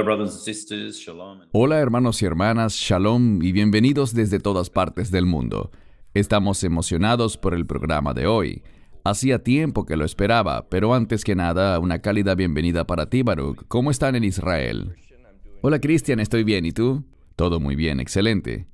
brothers and sisters. Shalom. Hola hermanos y hermanas, Shalom y bienvenidos desde todas partes del mundo. Estamos emocionados por el programa de hoy. Hacía tiempo que lo esperaba, pero antes que nada, una cálida bienvenida para ti, Baruch. ¿Cómo están en Israel? Hola Cristian, estoy bien, ¿y tú? Todo muy bien, excelente.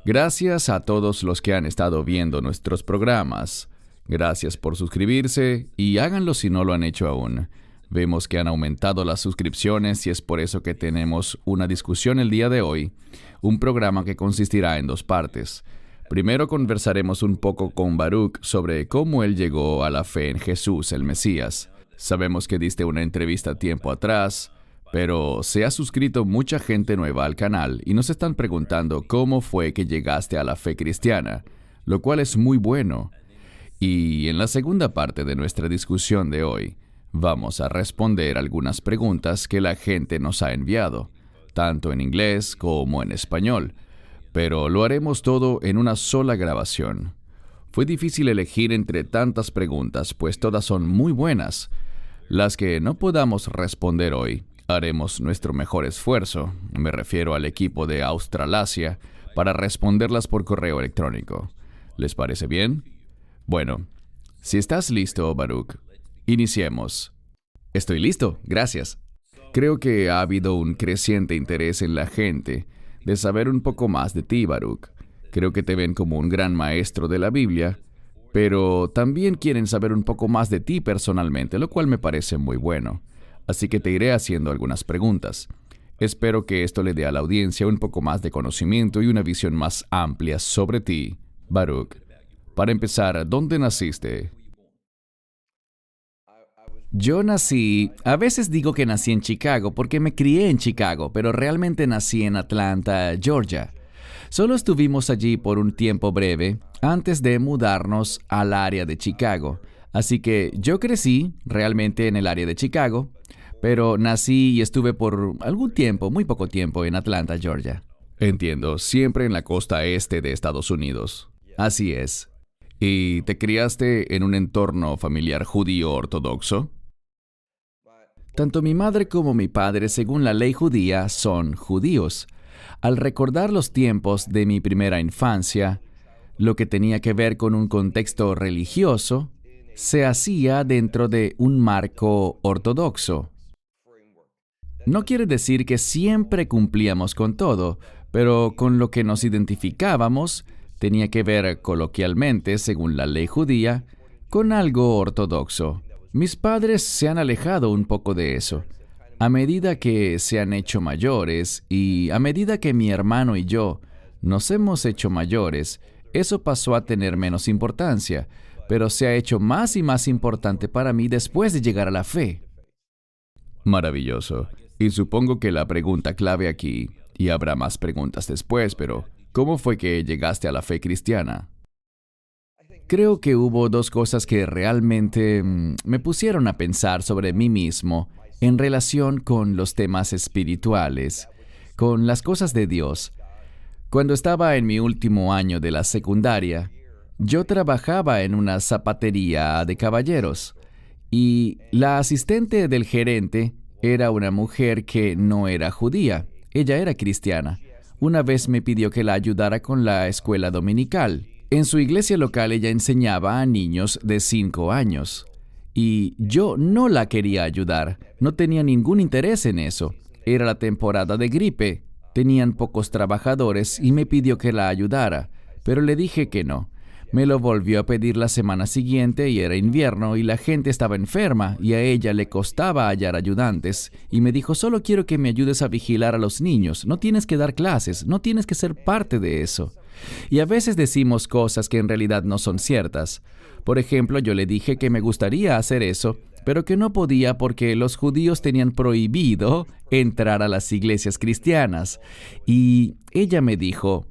Gracias a todos los que han estado viendo nuestros programas. Gracias por suscribirse y háganlo si no lo han hecho aún. Vemos que han aumentado las suscripciones y es por eso que tenemos una discusión el día de hoy, un programa que consistirá en dos partes. Primero conversaremos un poco con Baruch sobre cómo él llegó a la fe en Jesús, el Mesías. Sabemos que diste una entrevista tiempo atrás, pero se ha suscrito mucha gente nueva al canal y nos están preguntando cómo fue que llegaste a la fe cristiana, lo cual es muy bueno. Y en la segunda parte de nuestra discusión de hoy, vamos a responder algunas preguntas que la gente nos ha enviado, tanto en inglés como en español, pero lo haremos todo en una sola grabación. Fue difícil elegir entre tantas preguntas, pues todas son muy buenas. Las que no podamos responder hoy, haremos nuestro mejor esfuerzo, me refiero al equipo de Australasia, para responderlas por correo electrónico. ¿Les parece bien? Bueno, si estás listo, Baruch, iniciemos. Estoy listo, gracias. Creo que ha habido un creciente interés en la gente de saber un poco más de ti, Baruch. Creo que te ven como un gran maestro de la Biblia, pero también quieren saber un poco más de ti personalmente, lo cual me parece muy bueno. Así que te iré haciendo algunas preguntas. Espero que esto le dé a la audiencia un poco más de conocimiento y una visión más amplia sobre ti, Baruch. Para empezar, ¿dónde naciste? A veces digo que nací en Chicago porque me crié en Chicago, pero realmente nací en Atlanta, Georgia. Solo estuvimos allí por un tiempo breve antes de mudarnos al área de Chicago. Así que yo crecí realmente en el área de Chicago, pero nací y estuve por algún tiempo, muy poco tiempo, en Atlanta, Georgia. Entiendo, siempre en la costa este de Estados Unidos. Así es. ¿Y te criaste en un entorno familiar judío ortodoxo? Tanto mi madre como mi padre, según la ley judía, son judíos. Al recordar los tiempos de mi primera infancia, lo que tenía que ver con un contexto religioso, se hacía dentro de un marco ortodoxo. No quiere decir que siempre cumplíamos con todo, pero con lo que nos identificábamos tenía que ver coloquialmente, según la ley judía, con algo ortodoxo. Mis padres se han alejado un poco de eso. A medida que se han hecho mayores y a medida que mi hermano y yo nos hemos hecho mayores, eso pasó a tener menos importancia, pero se ha hecho más y más importante para mí después de llegar a la fe. Maravilloso. Y supongo que la pregunta clave aquí, y habrá más preguntas después, pero ¿cómo fue que llegaste a la fe cristiana? Creo que hubo dos cosas que realmente me pusieron a pensar sobre mí mismo en relación con los temas espirituales, con las cosas de Dios. Cuando estaba en mi último año de la secundaria, yo trabajaba en una zapatería de caballeros y la asistente del gerente era una mujer que no era judía, ella era cristiana. Una vez me pidió que la ayudara con la escuela dominical. En su iglesia local ella enseñaba a niños de 5 años. Y yo no la quería ayudar. No tenía ningún interés en eso. Era la temporada de gripe. Tenían pocos trabajadores y me pidió que la ayudara. Pero le dije que no. Me lo volvió a pedir la semana siguiente y era invierno y la gente estaba enferma y a ella le costaba hallar ayudantes. Y me dijo, solo quiero que me ayudes a vigilar a los niños. No tienes que dar clases, no tienes que ser parte de eso. Y a veces decimos cosas que en realidad no son ciertas. Por ejemplo, yo le dije que me gustaría hacer eso, pero que no podía porque los judíos tenían prohibido entrar a las iglesias cristianas. Y ella me dijo,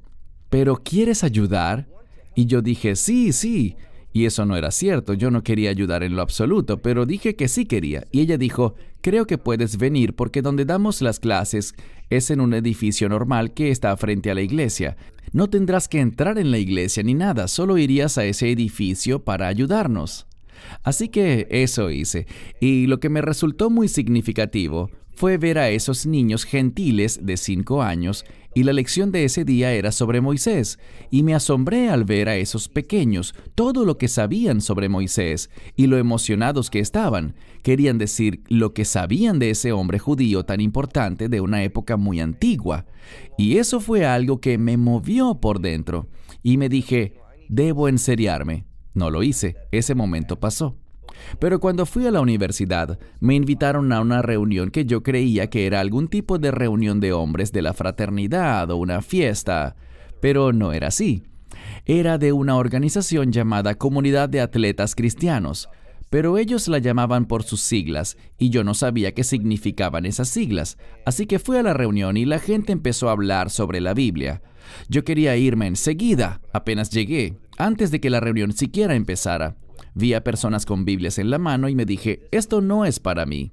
¿pero quieres ayudar? Y yo dije, sí. Y eso no era cierto, yo no quería ayudar en lo absoluto, pero dije que sí quería. Y ella dijo, creo que puedes venir porque donde damos las clases es en un edificio normal que está frente a la iglesia. No tendrás que entrar en la iglesia ni nada, solo irías a ese edificio para ayudarnos. Así que eso hice. Y lo que me resultó muy significativo fue ver a esos niños gentiles de 5 años y la lección de ese día era sobre Moisés. Y me asombré al ver a esos pequeños, todo lo que sabían sobre Moisés y lo emocionados que estaban. Querían decir lo que sabían de ese hombre judío tan importante de una época muy antigua. Y eso fue algo que me movió por dentro. Y me dije, debo enseriarme. No lo hice, ese momento pasó. Pero cuando fui a la universidad, me invitaron a una reunión que yo creía que era algún tipo de reunión de hombres de la fraternidad o una fiesta, pero no era así. Era de una organización llamada Comunidad de Atletas Cristianos, pero ellos la llamaban por sus siglas y yo no sabía qué significaban esas siglas, así que fui a la reunión y la gente empezó a hablar sobre la Biblia. Yo quería irme enseguida, apenas llegué, antes de que la reunión siquiera empezara. Vi a personas con Biblias en la mano y me dije, esto no es para mí.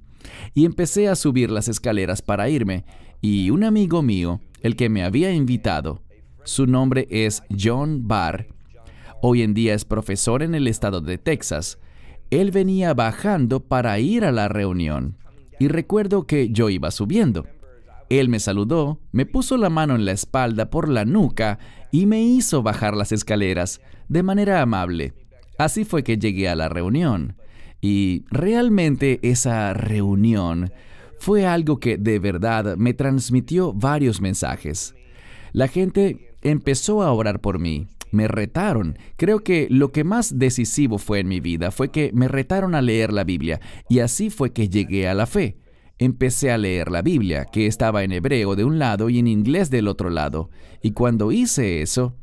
Y empecé a subir las escaleras para irme, y un amigo mío, el que me había invitado, su nombre es John Barr, hoy en día es profesor en el estado de Texas. Él venía bajando para ir a la reunión, y recuerdo que yo iba subiendo. Él me saludó, me puso la mano en la espalda por la nuca y me hizo bajar las escaleras de manera amable. Así fue que llegué a la reunión. Y realmente esa reunión fue algo que de verdad me transmitió varios mensajes. La gente empezó a orar por mí. Me retaron. Creo que lo que más decisivo fue en mi vida fue que me retaron a leer la Biblia. Y así fue que llegué a la fe. Empecé a leer la Biblia, que estaba en hebreo de un lado y en inglés del otro lado. Y cuando hice eso,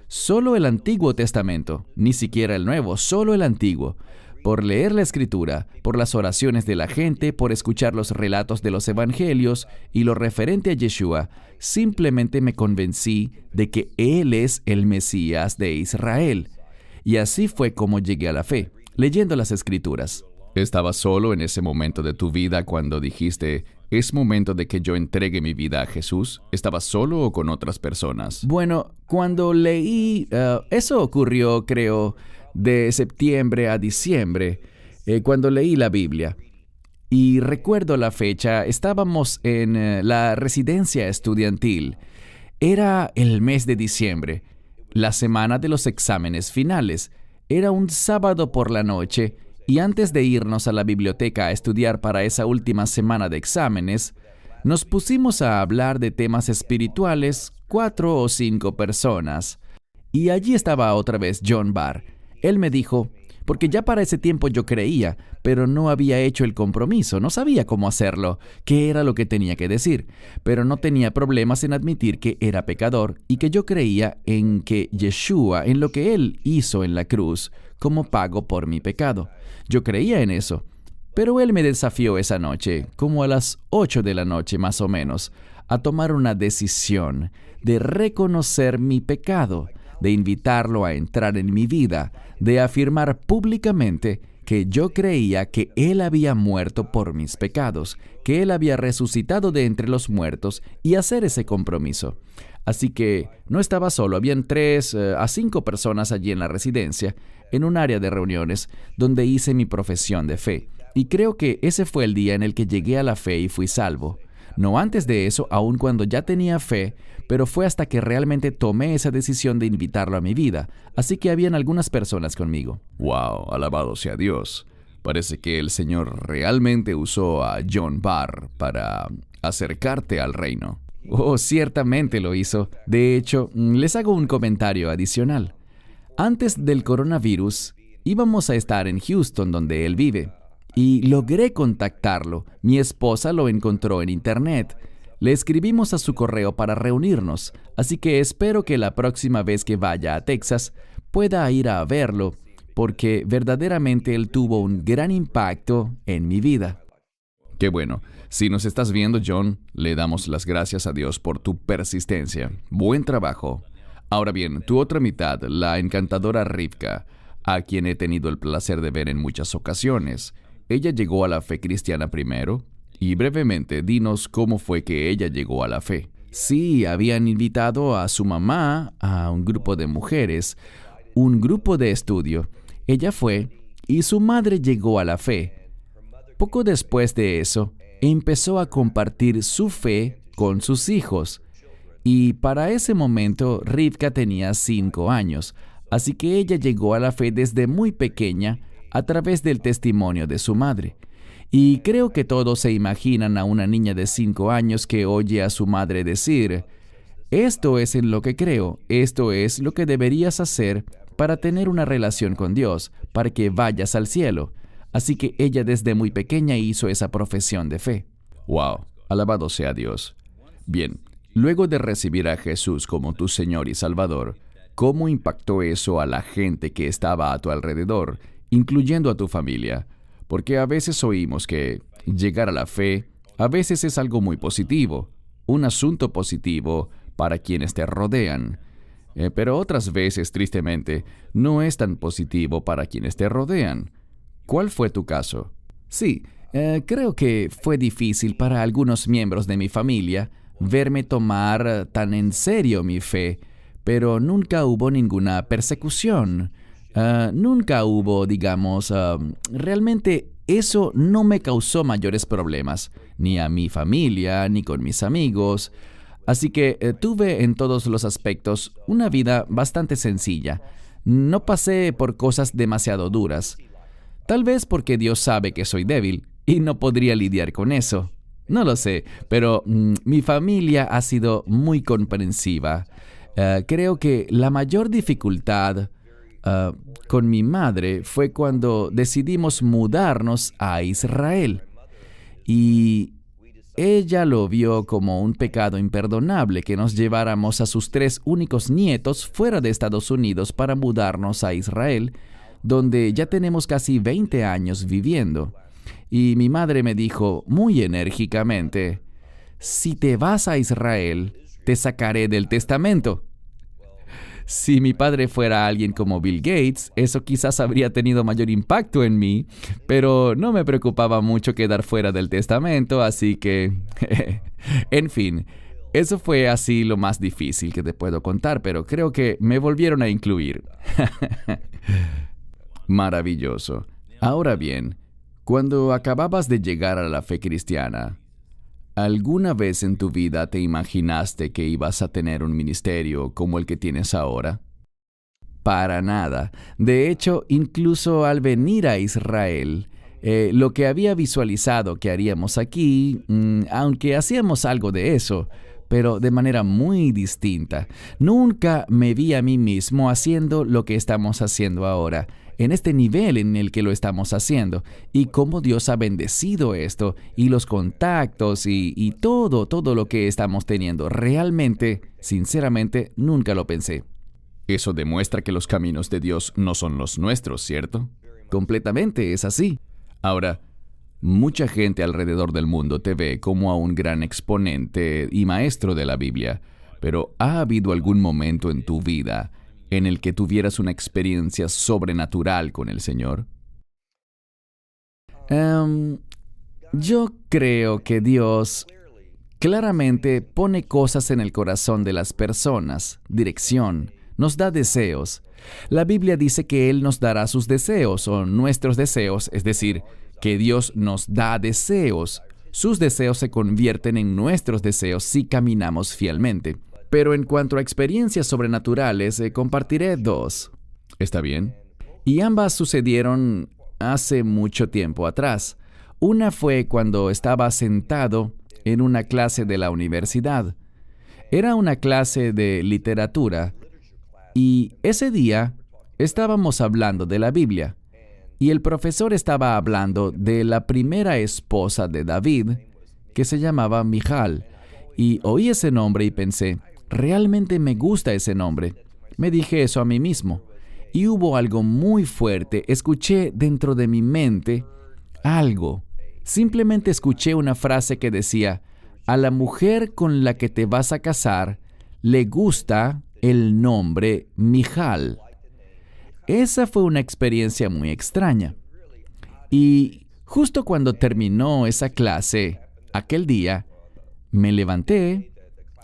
solo el Antiguo Testamento, ni siquiera el Nuevo, solo el Antiguo. Por leer la Escritura, por las oraciones de la gente, por escuchar los relatos de los Evangelios y lo referente a Yeshua, simplemente me convencí de que Él es el Mesías de Israel. Y así fue como llegué a la fe, leyendo las Escrituras. ¿Estabas solo en ese momento de tu vida cuando dijiste, es momento de que yo entregue mi vida a Jesús? ¿Estabas solo o con otras personas? Bueno, cuando leí, eso ocurrió, creo, de septiembre a diciembre, cuando leí la Biblia. Y recuerdo la fecha, estábamos en la residencia estudiantil. Era el mes de diciembre, la semana de los exámenes finales. Era un sábado por la noche. Y antes de irnos a la biblioteca a estudiar para esa última semana de exámenes, nos pusimos a hablar de temas espirituales, 4 o 5 personas. Y allí estaba otra vez John Barr. Él me dijo, porque ya para ese tiempo yo creía, pero no había hecho el compromiso, no sabía cómo hacerlo, qué era lo que tenía que decir, pero no tenía problemas en admitir que era pecador y que yo creía en que Yeshua, en lo que Él hizo en la cruz, como pago por mi pecado. Yo creía en eso, pero Él me desafió esa noche, como a las 8 de la noche más o menos, a tomar una decisión de reconocer mi pecado, de invitarlo a entrar en mi vida, de afirmar públicamente que yo creía que Él había muerto por mis pecados, que Él había resucitado de entre los muertos y hacer ese compromiso. Así que no estaba solo, habían 3 a 5 personas allí en la residencia, en un área de reuniones, donde hice mi profesión de fe. Y creo que ese fue el día en el que llegué a la fe y fui salvo. No antes de eso, aun cuando ya tenía fe, pero fue hasta que realmente tomé esa decisión de invitarlo a mi vida. Así que habían algunas personas conmigo. ¡Wow! Alabado sea Dios. Parece que el Señor realmente usó a John Barr para acercarte al reino. Oh, ciertamente lo hizo. De hecho, les hago un comentario adicional. Antes del coronavirus, íbamos a estar en Houston, donde él vive. Y logré contactarlo. Mi esposa lo encontró en internet. Le escribimos a su correo para reunirnos, así que espero que la próxima vez que vaya a Texas pueda ir a verlo, porque verdaderamente él tuvo un gran impacto en mi vida. Qué bueno. Si nos estás viendo, John, le damos las gracias a Dios por tu persistencia. Buen trabajo. Ahora bien, tu otra mitad, la encantadora Rivka, a quien he tenido el placer de ver en muchas ocasiones. Ella llegó a la fe cristiana primero, y brevemente dinos cómo fue que ella llegó a la fe. Sí, habían invitado a su mamá, a un grupo de mujeres, un grupo de estudio. Ella fue, y su madre llegó a la fe. Poco después de eso, empezó a compartir su fe con sus hijos. Y para ese momento, Rivka tenía 5 años, así que ella llegó a la fe desde muy pequeña a través del testimonio de su madre. Y creo que todos se imaginan a una niña de 5 años que oye a su madre decir: esto es en lo que creo, esto es lo que deberías hacer para tener una relación con Dios, para que vayas al cielo. Así que ella desde muy pequeña hizo esa profesión de fe. ¡Wow! Alabado sea Dios. Bien, luego de recibir a Jesús como tu Señor y Salvador, ¿cómo impactó eso a la gente que estaba a tu alrededor, incluyendo a tu familia? Porque a veces oímos que llegar a la fe a veces es algo muy positivo, un asunto positivo para quienes te rodean. Pero otras veces, tristemente, no es tan positivo para quienes te rodean. ¿Cuál fue tu caso? Sí, creo que fue difícil para algunos miembros de mi familia verme tomar tan en serio mi fe, pero nunca hubo ninguna persecución. Nunca hubo, digamos, realmente eso no me causó mayores problemas, ni a mi familia, ni con mis amigos. Así que tuve en todos los aspectos una vida bastante sencilla. No pasé por cosas demasiado duras. Tal vez porque Dios sabe que soy débil y no podría lidiar con eso. No lo sé, pero mi familia ha sido muy comprensiva. Creo que la mayor dificultad con mi madre fue cuando decidimos mudarnos a Israel. Y ella lo vio como un pecado imperdonable que nos lleváramos a sus 3 únicos nietos fuera de Estados Unidos para mudarnos a Israel, donde ya tenemos casi 20 años viviendo. Y mi madre me dijo muy enérgicamente: si te vas a Israel, te sacaré del testamento. Si mi padre fuera alguien como Bill Gates, eso quizás habría tenido mayor impacto en mí, pero no me preocupaba mucho quedar fuera del testamento, así que... En fin, eso fue así lo más difícil que te puedo contar, pero creo que me volvieron a incluir. Maravilloso. Ahora bien, cuando acababas de llegar a la fe cristiana, ¿alguna vez en tu vida te imaginaste que ibas a tener un ministerio como el que tienes ahora? Para nada. De hecho, incluso al venir a Israel, lo que había visualizado que haríamos aquí, aunque hacíamos algo de eso, pero de manera muy distinta, nunca me vi a mí mismo haciendo lo que estamos haciendo ahora, en este nivel en el que lo estamos haciendo, y cómo Dios ha bendecido esto, y los contactos, y todo lo que estamos teniendo. Realmente, sinceramente, nunca lo pensé. Eso demuestra que los caminos de Dios no son los nuestros, ¿cierto? Completamente, es así. Ahora, mucha gente alrededor del mundo te ve como a un gran exponente y maestro de la Biblia, pero ¿ha habido algún momento en tu vida en el que tuvieras una experiencia sobrenatural con el Señor? Yo creo que Dios claramente pone cosas en el corazón de las personas, dirección, nos da deseos. La Biblia dice que Él nos dará sus deseos o nuestros deseos, es decir, que Dios nos da deseos. Sus deseos se convierten en nuestros deseos si caminamos fielmente. Pero en cuanto a experiencias sobrenaturales, compartiré 2. ¿Está bien? Y ambas sucedieron hace mucho tiempo atrás. Una fue cuando estaba sentado en una clase de la universidad. Era una clase de literatura y ese día estábamos hablando de la Biblia y el profesor estaba hablando de la primera esposa de David, que se llamaba Michal, y oí ese nombre y pensé: realmente me gusta ese nombre. Me dije eso a mí mismo. Y hubo algo muy fuerte. Escuché dentro de mi mente algo. Simplemente escuché una frase que decía: a la mujer con la que te vas a casar le gusta el nombre Michal. Esa fue una experiencia muy extraña. Y justo cuando terminó esa clase, aquel día, me levanté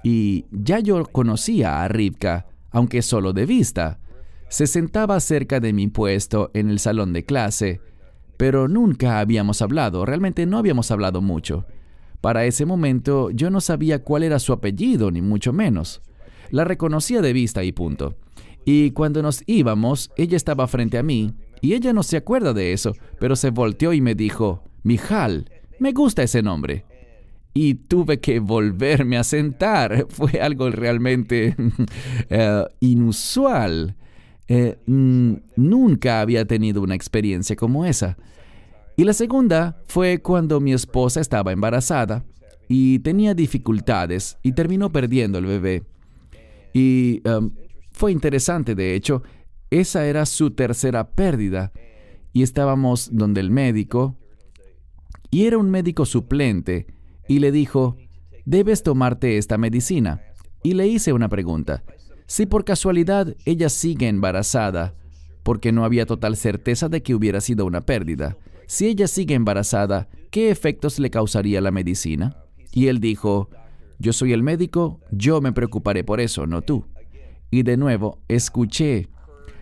y ya yo conocía a Rivka, aunque solo de vista. Se sentaba cerca de mi puesto en el salón de clase, pero nunca habíamos hablado, realmente no habíamos hablado mucho. Para ese momento yo no sabía cuál era su apellido, ni mucho menos. La reconocía de vista y punto. Y cuando nos íbamos, ella estaba frente a mí, y ella no se acuerda de eso, pero se volteó y me dijo, Mijal, me gusta ese nombre. Y tuve que volverme a sentar. Fue algo realmente inusual. Nunca había tenido una experiencia como esa. Y la segunda fue cuando mi esposa estaba embarazada y tenía dificultades y terminó perdiendo el bebé. Y fue interesante, de hecho, esa era su tercera pérdida. Y estábamos donde el médico, y era un médico suplente, y le dijo, debes tomarte esta medicina. Y le hice una pregunta. Si por casualidad ella sigue embarazada, porque no había total certeza de que hubiera sido una pérdida, si ella sigue embarazada, ¿qué efectos le causaría la medicina? Y él dijo, yo soy el médico, yo me preocuparé por eso, no tú. Y de nuevo, escuché.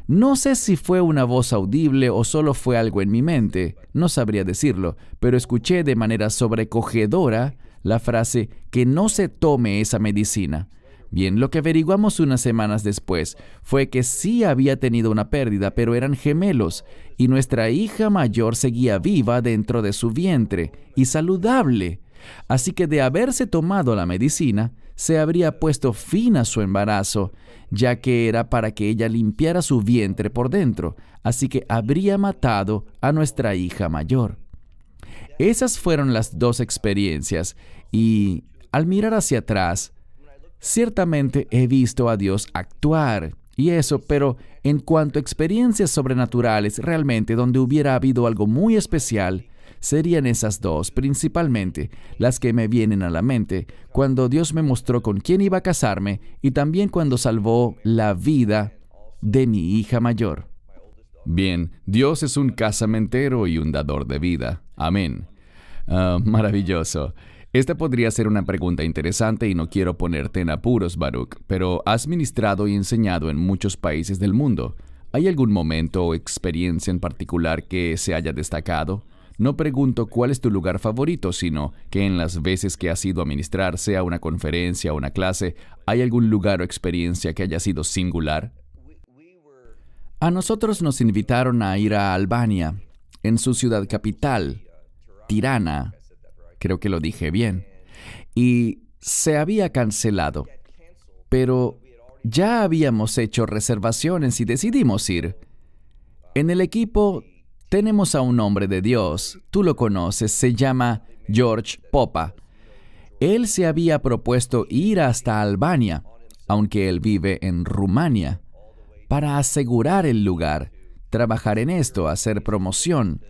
No sé si fue una voz audible o solo fue algo en mi mente, no sabría decirlo, pero escuché de manera sobrecogedora la frase, que no se tome esa medicina. Bien, lo que averiguamos unas semanas después fue que sí había tenido una pérdida, pero eran gemelos, y nuestra hija mayor seguía viva dentro de su vientre y saludable. Así que de haberse tomado la medicina, se habría puesto fin a su embarazo, ya que era para que ella limpiara su vientre por dentro, así que habría matado a nuestra hija mayor. Esas fueron las dos experiencias, y al mirar hacia atrás, ciertamente he visto a Dios actuar, y eso, pero en cuanto a experiencias sobrenaturales, realmente donde hubiera habido algo muy especial, serían esas dos, principalmente, las que me vienen a la mente, cuando Dios me mostró con quién iba a casarme y también cuando salvó la vida de mi hija mayor. Bien, Dios es un casamentero y un dador de vida. Amén. Maravilloso. Esta podría ser una pregunta interesante y no quiero ponerte en apuros, Baruch, pero has ministrado y enseñado en muchos países del mundo. ¿Hay algún momento o experiencia en particular que se haya destacado? No pregunto cuál es tu lugar favorito, sino que en las veces que has ido a ministrar, sea una conferencia o una clase, ¿hay algún lugar o experiencia que haya sido singular? A nosotros nos invitaron a ir a Albania, en su ciudad capital, Tirana. Creo que lo dije bien. Y se había cancelado. Pero ya habíamos hecho reservaciones y decidimos ir. En el equipo tenemos a un hombre de Dios. Tú lo conoces, se llama George Popa. Él se había propuesto ir hasta Albania, aunque él vive en Rumania, para asegurar el lugar, trabajar en esto, hacer promoción.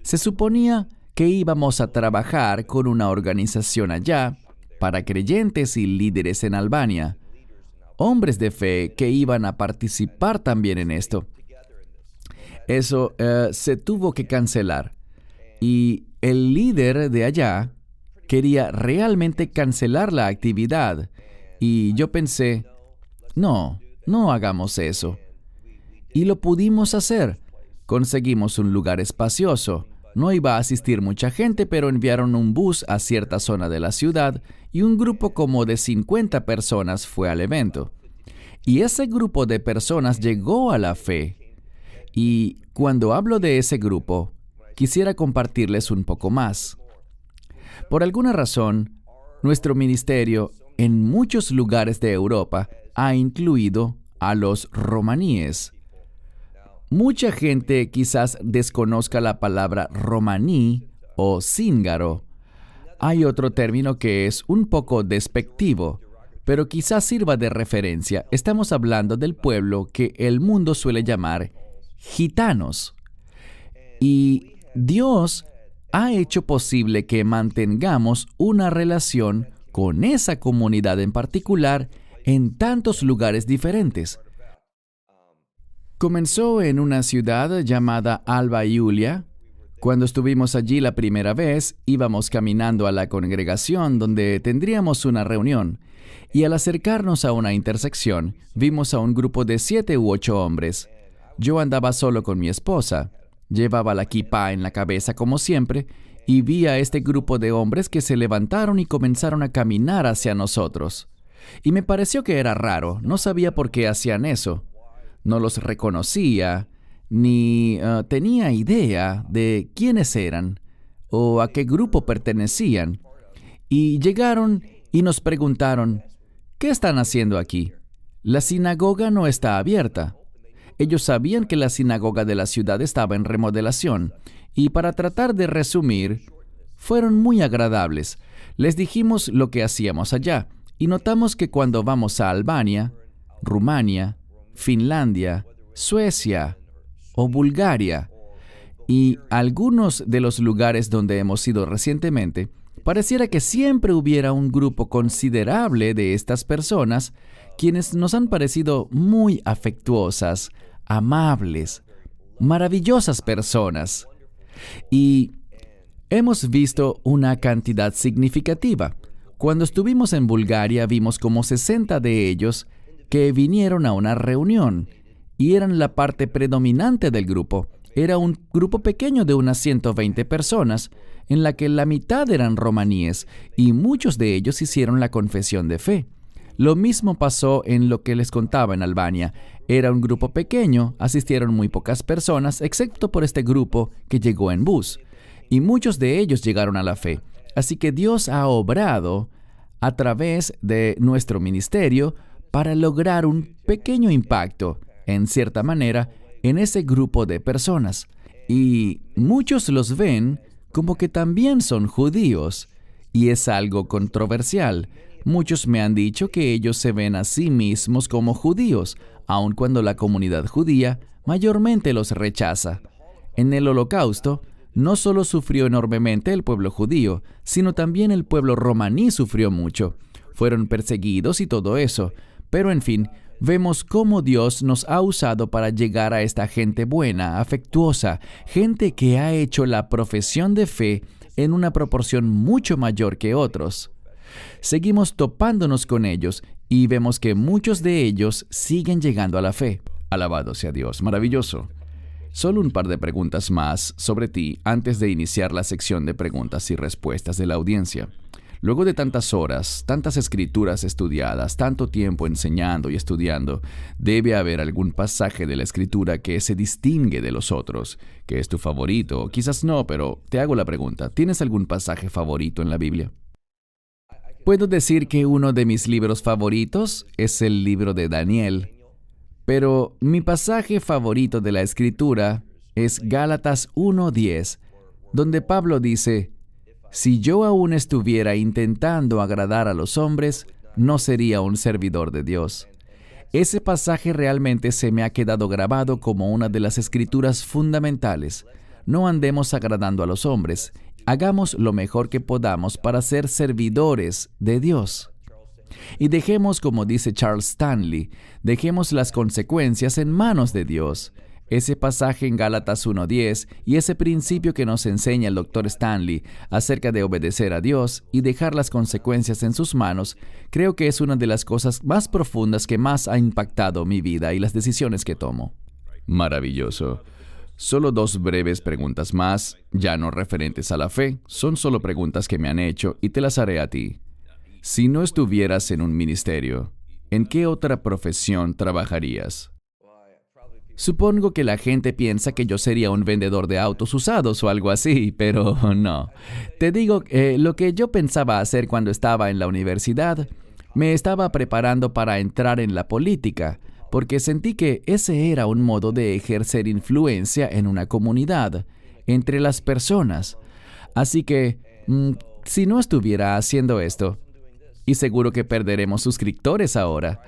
Se suponía que íbamos a trabajar con una organización allá para creyentes y líderes en Albania, hombres de fe que iban a participar también en esto. Eso se tuvo que cancelar y el líder de allá quería realmente cancelar la actividad y yo pensé, no hagamos eso. Y lo pudimos hacer. Conseguimos un lugar espacioso. No iba a asistir mucha gente, pero enviaron un bus a cierta zona de la ciudad y un grupo como de 50 personas fue al evento. Y ese grupo de personas llegó a la fe. Y cuando hablo de ese grupo, quisiera compartirles un poco más. Por alguna razón, nuestro ministerio en muchos lugares de Europa ha incluido a los romaníes. Mucha gente quizás desconozca la palabra romaní o cíngaro. Hay otro término que es un poco despectivo, pero quizás sirva de referencia. Estamos hablando del pueblo que el mundo suele llamar gitanos. Y Dios ha hecho posible que mantengamos una relación con esa comunidad en particular en tantos lugares diferentes. Comenzó en una ciudad llamada Alba Iulia. Cuando estuvimos allí la primera vez, íbamos caminando a la congregación donde tendríamos una reunión, y al acercarnos a una intersección, vimos a un grupo de 7 u 8 hombres. Yo andaba solo con mi esposa, llevaba la kipá en la cabeza como siempre, y vi a este grupo de hombres que se levantaron y comenzaron a caminar hacia nosotros. Y me pareció que era raro, no sabía por qué hacían eso. No los reconocía, ni tenía idea de quiénes eran o a qué grupo pertenecían. Y llegaron y nos preguntaron, ¿qué están haciendo aquí? La sinagoga no está abierta. Ellos sabían que la sinagoga de la ciudad estaba en remodelación, y para tratar de resumir, fueron muy agradables. Les dijimos lo que hacíamos allá, y notamos que cuando vamos a Albania, Rumania, Finlandia, Suecia o Bulgaria, y algunos de los lugares donde hemos ido recientemente, pareciera que siempre hubiera un grupo considerable de estas personas quienes nos han parecido muy afectuosas, amables, maravillosas personas. Y hemos visto una cantidad significativa. Cuando estuvimos en Bulgaria vimos como 60 de ellos que vinieron a una reunión y eran la parte predominante del grupo. Era un grupo pequeño de unas 120 personas, en la que la mitad eran romaníes y muchos de ellos hicieron la confesión de fe. Lo mismo pasó en lo que les contaba en Albania. Era un grupo pequeño, asistieron muy pocas personas, excepto por este grupo que llegó en bus. Y muchos de ellos llegaron a la fe. Así que Dios ha obrado a través de nuestro ministerio para lograr un pequeño impacto, en cierta manera, en ese grupo de personas. Y muchos los ven como que también son judíos. Y es algo controversial. Muchos me han dicho que ellos se ven a sí mismos como judíos, aun cuando la comunidad judía mayormente los rechaza. En el Holocausto, no solo sufrió enormemente el pueblo judío, sino también el pueblo romaní sufrió mucho. Fueron perseguidos y todo eso. Pero en fin, vemos cómo Dios nos ha usado para llegar a esta gente buena, afectuosa, gente que ha hecho la profesión de fe en una proporción mucho mayor que otros. Seguimos topándonos con ellos y vemos que muchos de ellos siguen llegando a la fe. Alabado sea Dios, maravilloso. Solo un par de preguntas más sobre ti antes de iniciar la sección de preguntas y respuestas de la audiencia. Luego de tantas horas, tantas escrituras estudiadas, tanto tiempo enseñando y estudiando, debe haber algún pasaje de la escritura que se distingue de los otros, que es tu favorito. Quizás no, pero te hago la pregunta, ¿tienes algún pasaje favorito en la Biblia? Puedo decir que uno de mis libros favoritos es el libro de Daniel, pero mi pasaje favorito de la Escritura es Gálatas 1:10, donde Pablo dice, «Si yo aún estuviera intentando agradar a los hombres, no sería un servidor de Dios». Ese pasaje realmente se me ha quedado grabado como una de las escrituras fundamentales. No andemos agradando a los hombres. Hagamos lo mejor que podamos para ser servidores de Dios. Y dejemos, como dice Charles Stanley, dejemos las consecuencias en manos de Dios. Ese pasaje en Gálatas 1:10 y ese principio que nos enseña el Dr. Stanley acerca de obedecer a Dios y dejar las consecuencias en sus manos, creo que es una de las cosas más profundas que más ha impactado mi vida y las decisiones que tomo. Maravilloso. Solo dos breves preguntas más, ya no referentes a la fe, son solo preguntas que me han hecho y te las haré a ti. Si no estuvieras en un ministerio, ¿en qué otra profesión trabajarías? Supongo que la gente piensa que yo sería un vendedor de autos usados o algo así, pero no. Te digo, lo que yo pensaba hacer cuando estaba en la universidad, me estaba preparando para entrar en la política, porque sentí que ese era un modo de ejercer influencia en una comunidad, entre las personas. Así que, si no estuviera haciendo esto, y seguro que perderemos suscriptores ahora,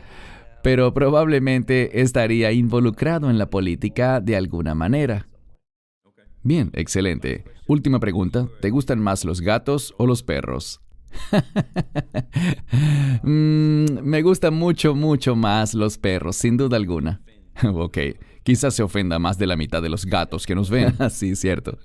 pero probablemente estaría involucrado en la política de alguna manera. Bien, excelente. Última pregunta, ¿te gustan más los gatos o los perros? Me gustan mucho más los perros, sin duda alguna. Ok, quizás se ofenda más de la mitad de los gatos que nos ven. Sí, cierto.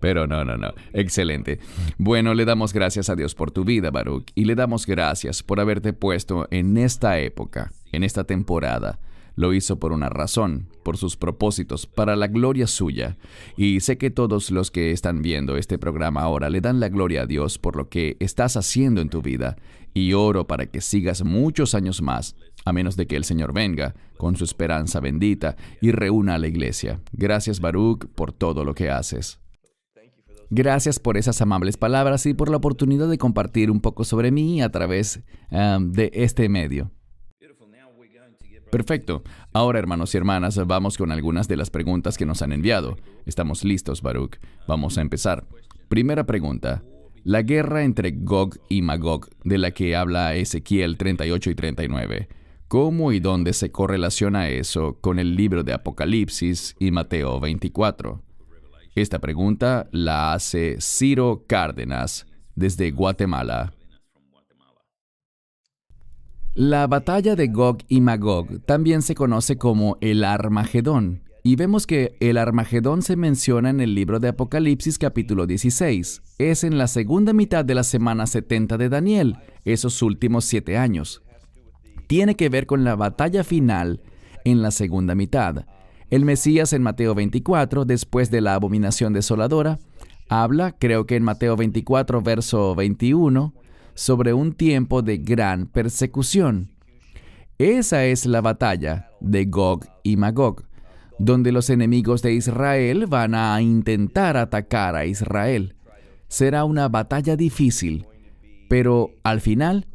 Pero no. Excelente. Bueno, le damos gracias a Dios por tu vida, Baruch, y le damos gracias por haberte puesto en esta época, en esta temporada. Lo hizo por una razón, por sus propósitos, para la gloria suya. Y sé que todos los que están viendo este programa ahora le dan la gloria a Dios por lo que estás haciendo en tu vida. Y oro para que sigas muchos años más, a menos de que el Señor venga, con su esperanza bendita, y reúna a la iglesia. Gracias, Baruch, por todo lo que haces. Gracias por esas amables palabras y por la oportunidad de compartir un poco sobre mí a través de este medio. Perfecto. Ahora, hermanos y hermanas, vamos con algunas de las preguntas que nos han enviado. Estamos listos, Baruch. Vamos a empezar. Primera pregunta. La guerra entre Gog y Magog, de la que habla Ezequiel 38 y 39. ¿Cómo y dónde se correlaciona eso con el libro de Apocalipsis y Mateo 24? Esta pregunta la hace Ciro Cárdenas, desde Guatemala. La batalla de Gog y Magog también se conoce como el Armagedón, y vemos que el Armagedón se menciona en el libro de Apocalipsis capítulo 16. Es en la segunda mitad de la semana 70 de Daniel, esos últimos 7 años. Tiene que ver con la batalla final en la segunda mitad. El Mesías en Mateo 24, después de la abominación desoladora, habla, creo que en Mateo 24, verso 21, sobre un tiempo de gran persecución. Esa es la batalla de Gog y Magog, donde los enemigos de Israel van a intentar atacar a Israel. Será una batalla difícil, pero al final,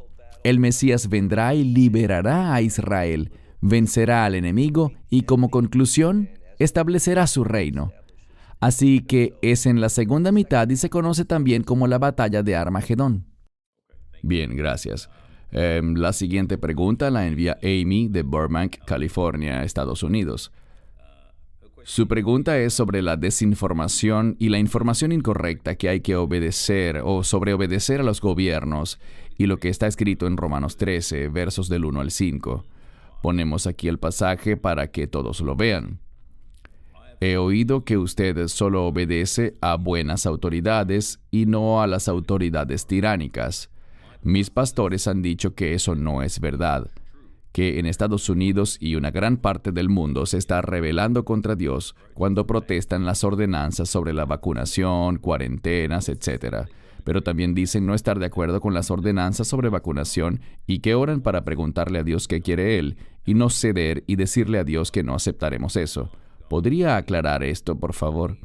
el Mesías vendrá y liberará a Israel, vencerá al enemigo y como conclusión, establecerá su reino. Así que es en la segunda mitad y se conoce también como la batalla de Armagedón. Bien, gracias. La siguiente pregunta la envía Amy de Burbank, California, Estados Unidos. Su pregunta es sobre la desinformación y la información incorrecta que hay que obedecer o sobre obedecer a los gobiernos y lo que está escrito en Romanos 13, versos del 1 al 5. Ponemos aquí el pasaje para que todos lo vean. He oído que usted solo obedece a buenas autoridades y no a las autoridades tiránicas. Mis pastores han dicho que eso no es verdad, que en Estados Unidos y una gran parte del mundo se está rebelando contra Dios cuando protestan las ordenanzas sobre la vacunación, cuarentenas, etc. Pero también dicen no estar de acuerdo con las ordenanzas sobre vacunación y que oran para preguntarle a Dios qué quiere Él y no ceder y decirle a Dios que no aceptaremos eso. ¿Podría aclarar esto, por favor?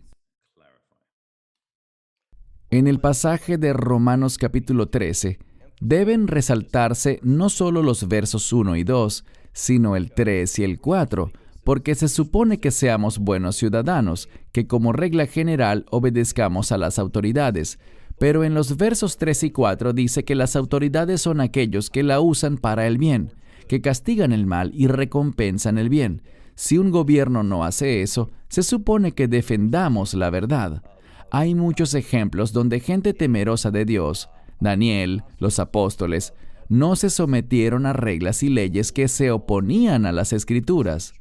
En el pasaje de Romanos capítulo 13, deben resaltarse no solo los versos 1 y 2, sino el 3 y el 4, porque se supone que seamos buenos ciudadanos, que como regla general obedezcamos a las autoridades. Pero en los versos 3 y 4 dice que las autoridades son aquellos que la usan para el bien, que castigan el mal y recompensan el bien. Si un gobierno no hace eso, se supone que defendamos la verdad. Hay muchos ejemplos donde gente temerosa de Dios, Daniel, los apóstoles, no se sometieron a reglas y leyes que se oponían a las Escrituras.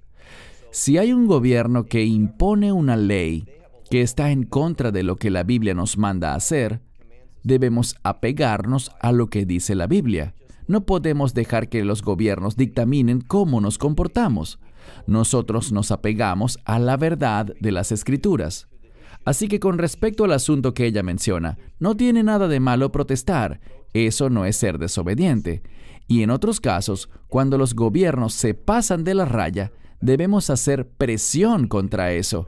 Si hay un gobierno que impone una ley que está en contra de lo que la Biblia nos manda hacer, debemos apegarnos a lo que dice la Biblia. No podemos dejar que los gobiernos dictaminen cómo nos comportamos. Nosotros nos apegamos a la verdad de las Escrituras. Así que con respecto al asunto que ella menciona, no tiene nada de malo protestar. Eso no es ser desobediente. Y en otros casos, cuando los gobiernos se pasan de la raya, debemos hacer presión contra eso.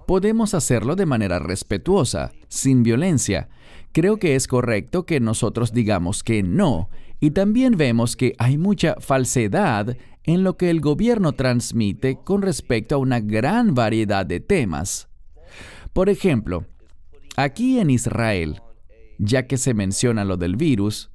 Podemos hacerlo de manera respetuosa, sin violencia. Creo que es correcto que nosotros digamos que no. Y también vemos que hay mucha falsedad en lo que el gobierno transmite con respecto a una gran variedad de temas. Por ejemplo, aquí en Israel, ya que se menciona lo del virus,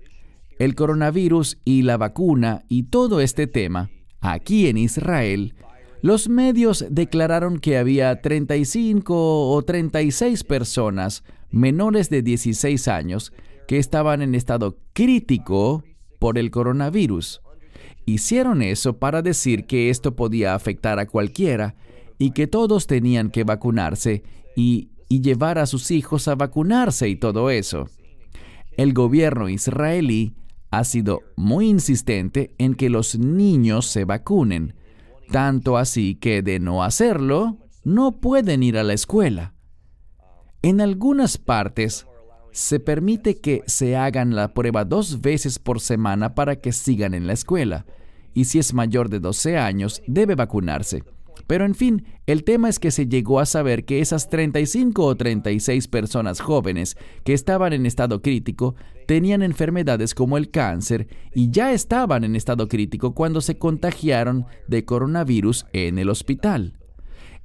el coronavirus y la vacuna y todo este tema, aquí en Israel, los medios declararon que había 35 o 36 personas menores de 16 años que estaban en estado crítico por el coronavirus. Hicieron eso para decir que esto podía afectar a cualquiera y que todos tenían que vacunarse y llevar a sus hijos a vacunarse y todo eso. El gobierno israelí ha sido muy insistente en que los niños se vacunen. tanto así que de no hacerlo, no pueden ir a la escuela. En algunas partes, se permite que se hagan la prueba 2 veces por semana para que sigan en la escuela. Y si es mayor de 12 años, debe vacunarse. Pero en fin, el tema es que se llegó a saber que esas 35 o 36 personas jóvenes que estaban en estado crítico tenían enfermedades como el cáncer y ya estaban en estado crítico cuando se contagiaron de coronavirus en el hospital.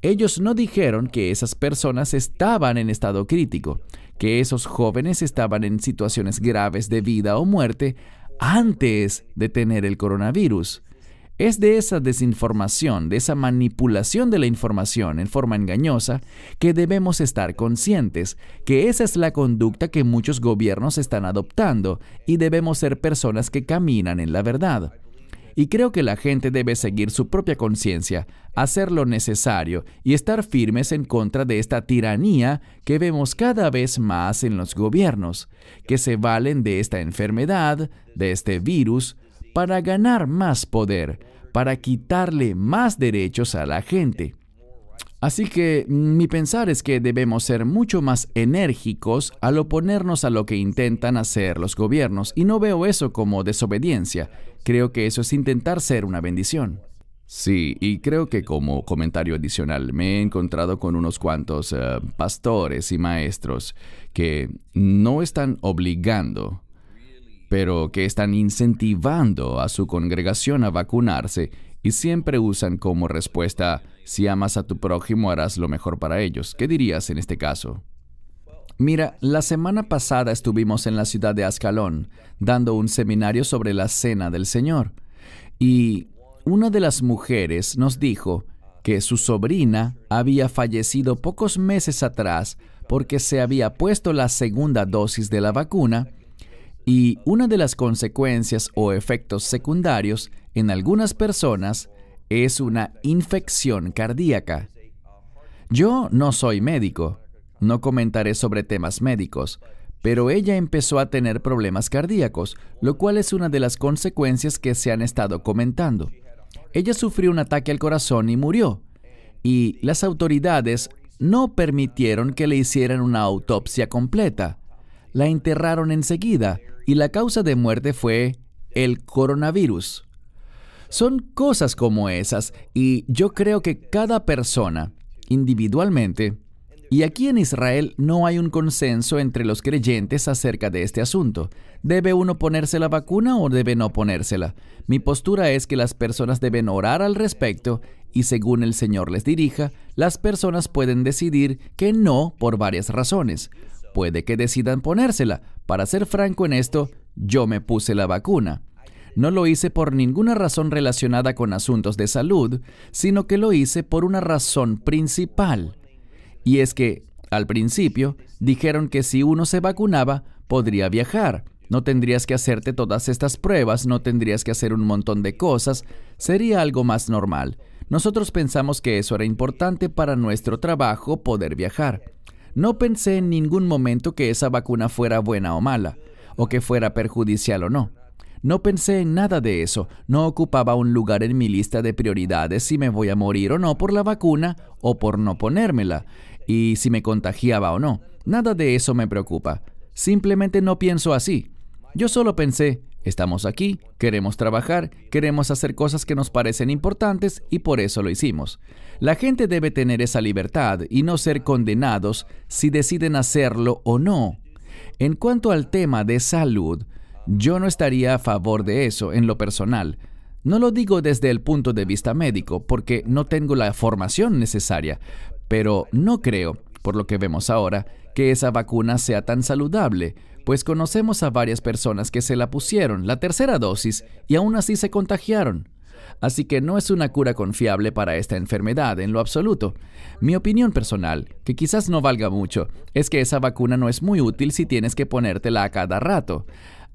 Ellos no dijeron que esas personas estaban en estado crítico, que esos jóvenes estaban en situaciones graves de vida o muerte antes de tener el coronavirus. Es de esa desinformación, de esa manipulación de la información en forma engañosa, que debemos estar conscientes, que esa es la conducta que muchos gobiernos están adoptando y debemos ser personas que caminan en la verdad. Y creo que la gente debe seguir su propia conciencia, hacer lo necesario y estar firmes en contra de esta tiranía que vemos cada vez más en los gobiernos, que se valen de esta enfermedad, de este virus, para ganar más poder, para quitarle más derechos a la gente. Así que mi pensar es que debemos ser mucho más enérgicos al oponernos a lo que intentan hacer los gobiernos, y no veo eso como desobediencia. Creo que eso es intentar ser una bendición. Sí, y creo que como comentario adicional me he encontrado con unos cuantos pastores y maestros que no están obligando, pero que están incentivando a su congregación a vacunarse y siempre usan como respuesta: si amas a tu prójimo, harás lo mejor para ellos. ¿Qué dirías en este caso? Mira, la semana pasada estuvimos en la ciudad de Ascalón dando un seminario sobre la Cena del Señor. Y una de las mujeres nos dijo que su sobrina había fallecido pocos meses atrás porque se había puesto la segunda dosis de la vacuna, y una de las consecuencias o efectos secundarios en algunas personas es una infección cardíaca. Yo no soy médico, no comentaré sobre temas médicos, pero ella empezó a tener problemas cardíacos, lo cual es una de las consecuencias que se han estado comentando. Ella sufrió un ataque al corazón y murió, y las autoridades no permitieron que le hicieran una autopsia completa. La enterraron enseguida, y la causa de muerte fue el coronavirus. Son cosas como esas, y yo creo que cada persona, individualmente, y aquí en Israel no hay un consenso entre los creyentes acerca de este asunto. ¿Debe uno ponerse la vacuna o debe no ponérsela? Mi postura es que las personas deben orar al respecto y según el Señor les dirija, las personas pueden decidir que no por varias razones. Puede que decidan ponérsela. Para ser franco en esto, yo me puse la vacuna. No lo hice por ninguna razón relacionada con asuntos de salud, sino que lo hice por una razón principal. Y es que, al principio, dijeron que si uno se vacunaba, podría viajar. No tendrías que hacerte todas estas pruebas, no tendrías que hacer un montón de cosas, sería algo más normal. Nosotros pensamos que eso era importante para nuestro trabajo, poder viajar. No pensé en ningún momento que esa vacuna fuera buena o mala, o que fuera perjudicial o no. No pensé en nada de eso, no ocupaba un lugar en mi lista de prioridades si me voy a morir o no por la vacuna o por no ponérmela, y si me contagiaba o no. Nada de eso me preocupa. Simplemente no pienso así. Yo solo pensé, estamos aquí, queremos trabajar, queremos hacer cosas que nos parecen importantes y por eso lo hicimos. La gente debe tener esa libertad y no ser condenados si deciden hacerlo o no. En cuanto al tema de salud, yo no estaría a favor de eso en lo personal. No lo digo desde el punto de vista médico, porque no tengo la formación necesaria, pero no creo, por lo que vemos ahora, que esa vacuna sea tan saludable, pues conocemos a varias personas que se la pusieron, la tercera dosis, y aún así se contagiaron. Así que no es una cura confiable para esta enfermedad en lo absoluto. Mi opinión personal, que quizás no valga mucho, es que esa vacuna no es muy útil si tienes que ponértela a cada rato.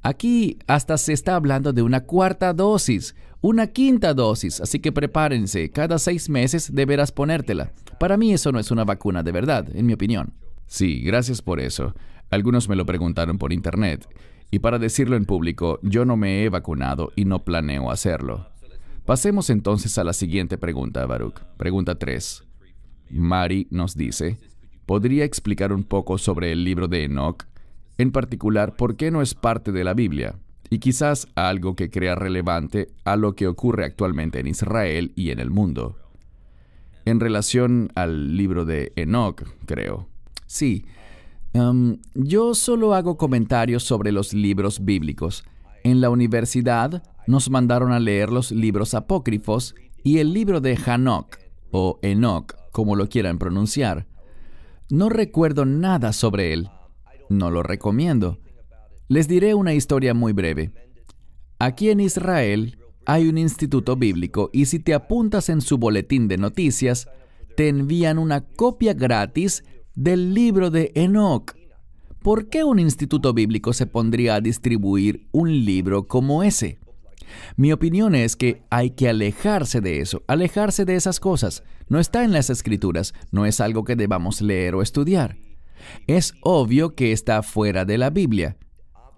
Aquí hasta se está hablando de una cuarta dosis, una quinta dosis, así que prepárense, cada 6 meses deberás ponértela. Para mí eso no es una vacuna de verdad, en mi opinión. Sí, gracias por eso. Algunos me lo preguntaron por internet, y para decirlo en público, yo no me he vacunado y no planeo hacerlo. Pasemos entonces a la siguiente pregunta, Baruch. Pregunta 3. Mari nos dice, ¿podría explicar un poco sobre el libro de Enoc? En particular, ¿por qué no es parte de la Biblia? Y quizás algo que crea relevante a lo que ocurre actualmente en Israel y en el mundo. En relación al libro de Enoc, creo. Sí. Yo solo hago comentarios sobre los libros bíblicos. En la universidad nos mandaron a leer los libros apócrifos y el libro de Hanoc, o Enoc, como lo quieran pronunciar. No recuerdo nada sobre él. No lo recomiendo. Les diré una historia muy breve. Aquí en Israel hay un instituto bíblico y si te apuntas en su boletín de noticias, te envían una copia gratis del libro de Enoc. ¿Por qué un instituto bíblico se pondría a distribuir un libro como ese? Mi opinión es que hay que alejarse de eso, alejarse de esas cosas. No está en las Escrituras, no es algo que debamos leer o estudiar. Es obvio que está fuera de la Biblia.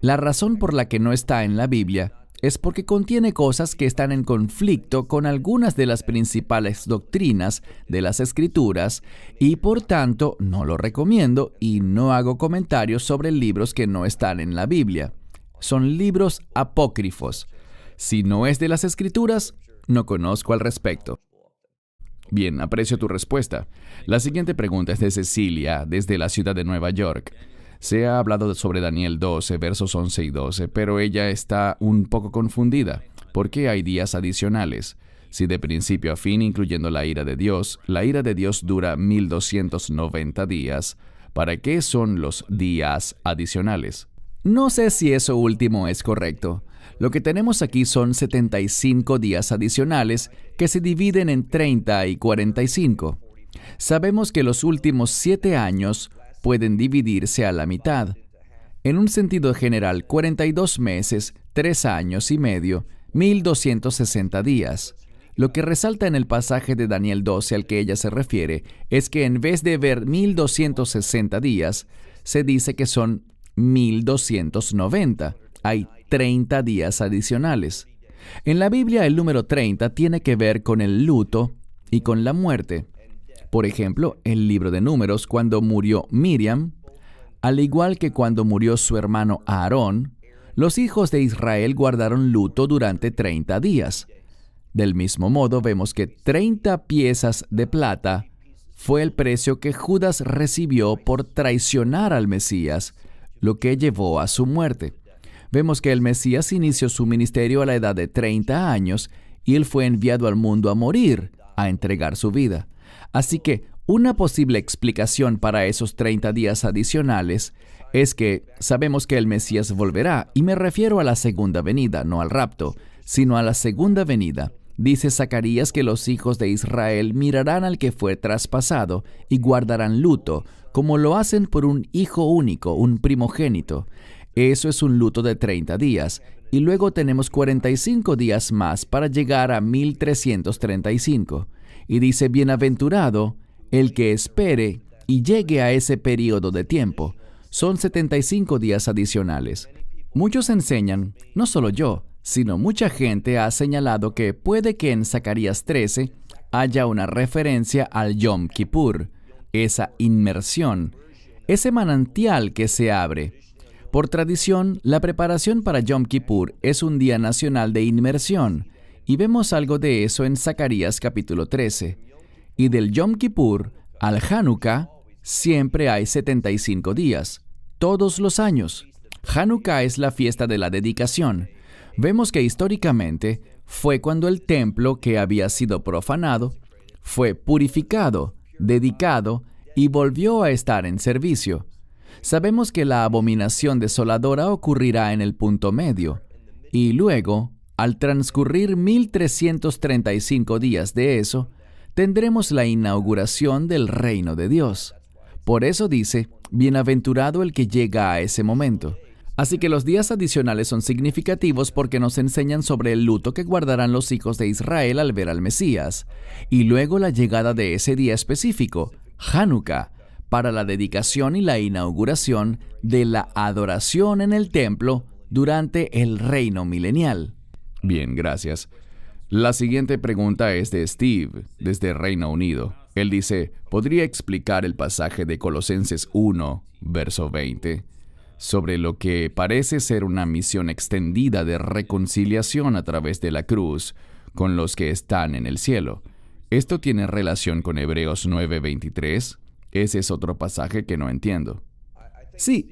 La razón por la que no está en la Biblia es porque contiene cosas que están en conflicto con algunas de las principales doctrinas de las Escrituras y por tanto no lo recomiendo y no hago comentarios sobre libros que no están en la Biblia. Son libros apócrifos. Si no es de las Escrituras, no conozco al respecto. Bien, aprecio tu respuesta. La siguiente pregunta es de Cecilia, desde la ciudad de Nueva York. Se ha hablado sobre Daniel 12, versos 11 y 12, pero ella está un poco confundida. ¿Por qué hay días adicionales? Si de principio a fin, incluyendo la ira de Dios dura 1290 días, ¿para qué son los días adicionales? No sé si eso último es correcto. Lo que tenemos aquí son 75 días adicionales que se dividen en 30 y 45. Sabemos que los últimos 7 años pueden dividirse a la mitad. En un sentido general, 42 meses, 3 años y medio, 1260 días. Lo que resalta en el pasaje de Daniel 12 al que ella se refiere es que en vez de ver 1260 días, se dice que son 1290. Hay 30 días adicionales. En la Biblia, el número 30 tiene que ver con el luto y con la muerte. Por ejemplo, el libro de Números, cuando murió Miriam, al igual que cuando murió su hermano Aarón, los hijos de Israel guardaron luto durante 30 días. Del mismo modo, vemos que 30 piezas de plata fue el precio que Judas recibió por traicionar al Mesías, lo que llevó a su muerte. Vemos que el Mesías inició su ministerio a la edad de 30 años y él fue enviado al mundo a morir, a entregar su vida. Así que una posible explicación para esos 30 días adicionales es que sabemos que el Mesías volverá, y me refiero a la segunda venida, no al rapto, sino a la segunda venida. Dice Zacarías que los hijos de Israel mirarán al que fue traspasado y guardarán luto, como lo hacen por un hijo único, un primogénito. Eso es un luto de 30 días, y luego tenemos 45 días más para llegar a 1335. Y dice, bienaventurado el que espere y llegue a ese periodo de tiempo. Son 75 días adicionales. Muchos enseñan, no solo yo, sino mucha gente ha señalado que puede que en Zacarías 13 haya una referencia al Yom Kippur, esa inmersión, ese manantial que se abre. Por tradición, la preparación para Yom Kippur es un día nacional de inmersión, y vemos algo de eso en Zacarías capítulo 13. Y del Yom Kippur al Hanukkah siempre hay 75 días, todos los años. Hanukkah es la fiesta de la dedicación. Vemos que históricamente fue cuando el templo que había sido profanado fue purificado, dedicado y volvió a estar en servicio. Sabemos que la abominación desoladora ocurrirá en el punto medio, y luego, al transcurrir 1335 días de eso, tendremos la inauguración del reino de Dios. Por eso dice, bienaventurado el que llega a ese momento. Así que los días adicionales son significativos porque nos enseñan sobre el luto que guardarán los hijos de Israel al ver al Mesías, y luego la llegada de ese día específico, Hanukkah, para la dedicación y la inauguración de la adoración en el templo durante el reino milenial. Bien, gracias. La siguiente pregunta es de Steve, desde Reino Unido. Él dice, ¿podría explicar el pasaje de Colosenses 1, verso 20, sobre lo que parece ser una misión extendida de reconciliación a través de la cruz con los que están en el cielo? ¿Esto tiene relación con Hebreos 9:23? Ese es otro pasaje que no entiendo. Sí,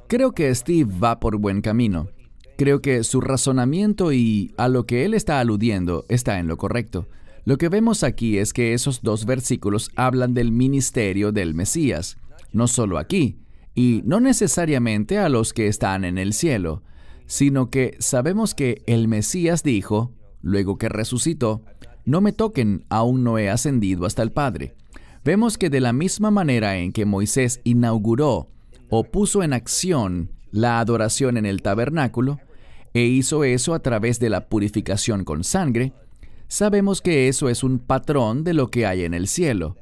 creo que Steve va por buen camino. Creo que su razonamiento y a lo que él está aludiendo está en lo correcto. Lo que vemos aquí es que esos dos versículos hablan del ministerio del Mesías, no solo aquí, y no necesariamente a los que están en el cielo, sino que sabemos que el Mesías dijo, luego que resucitó, no me toquen, aún no he ascendido hasta el Padre. Vemos que de la misma manera en que Moisés inauguró o puso en acción la adoración en el tabernáculo, e hizo eso a través de la purificación con sangre, sabemos que eso es un patrón de lo que hay en el cielo.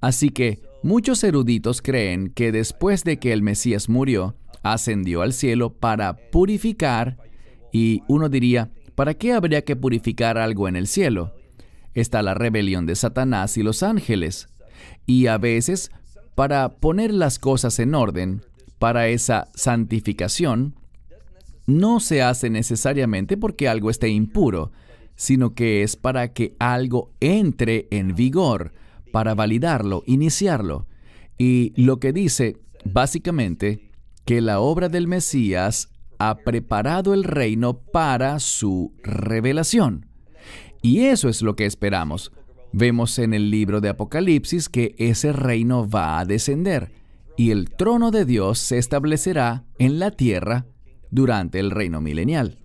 Así que muchos eruditos creen que después de que el Mesías murió, ascendió al cielo para purificar, y uno diría, ¿para qué habría que purificar algo en el cielo? Está la rebelión de Satanás y los ángeles. Y a veces, para poner las cosas en orden, para esa santificación, no se hace necesariamente porque algo esté impuro, sino que es para que algo entre en vigor, para validarlo, iniciarlo. Y lo que dice, básicamente, que la obra del Mesías ha preparado el reino para su revelación. Y eso es lo que esperamos. Vemos en el libro de Apocalipsis que ese reino va a descender, y el trono de Dios se establecerá en la tierra durante el reino milenial.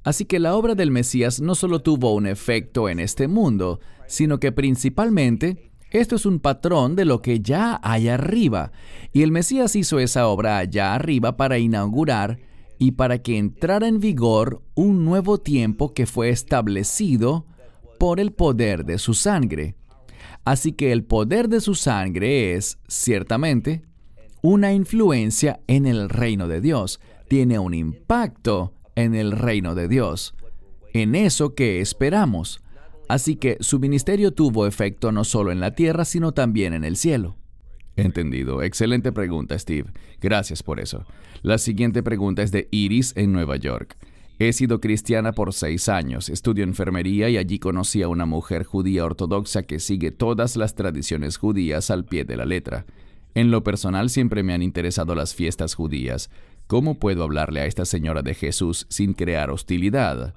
Así que la obra del Mesías no solo tuvo un efecto en este mundo, sino que principalmente esto es un patrón de lo que ya hay arriba. Y el Mesías hizo esa obra allá arriba para inaugurar y para que entrara en vigor un nuevo tiempo que fue establecido por el poder de su sangre. Así que el poder de su sangre es, ciertamente, una influencia en el reino de Dios. Tiene un impacto en el reino de Dios, en eso que esperamos. Así que su ministerio tuvo efecto no solo en la tierra, sino también en el cielo. Entendido. Excelente pregunta, Steve. Gracias por eso. La siguiente pregunta es de Iris en Nueva York. He sido cristiana por 6 años, estudio enfermería y allí conocí a una mujer judía ortodoxa que sigue todas las tradiciones judías al pie de la letra. En lo personal siempre me han interesado las fiestas judías. ¿Cómo puedo hablarle a esta señora de Jesús sin crear hostilidad?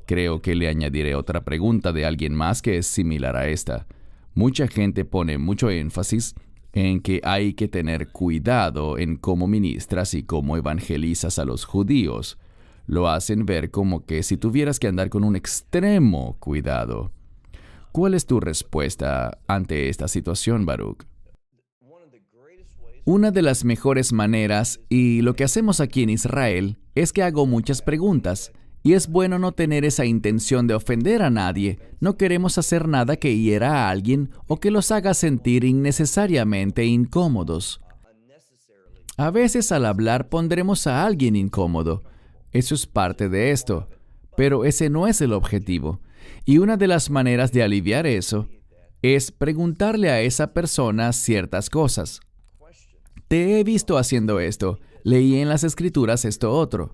Creo que le añadiré otra pregunta de alguien más que es similar a esta. Mucha gente pone mucho énfasis en que hay que tener cuidado en cómo ministras y cómo evangelizas a los judíos. Lo hacen ver como que si tuvieras que andar con un extremo cuidado. ¿Cuál es tu respuesta ante esta situación, Baruch? Una de las mejores maneras, y lo que hacemos aquí en Israel, es que hago muchas preguntas. Y es bueno no tener esa intención de ofender a nadie. No queremos hacer nada que hiera a alguien o que los haga sentir innecesariamente incómodos. A veces al hablar pondremos a alguien incómodo. Eso es parte de esto. Pero ese no es el objetivo. Y una de las maneras de aliviar eso es preguntarle a esa persona ciertas cosas. Te he visto haciendo esto. Leí en las Escrituras esto otro.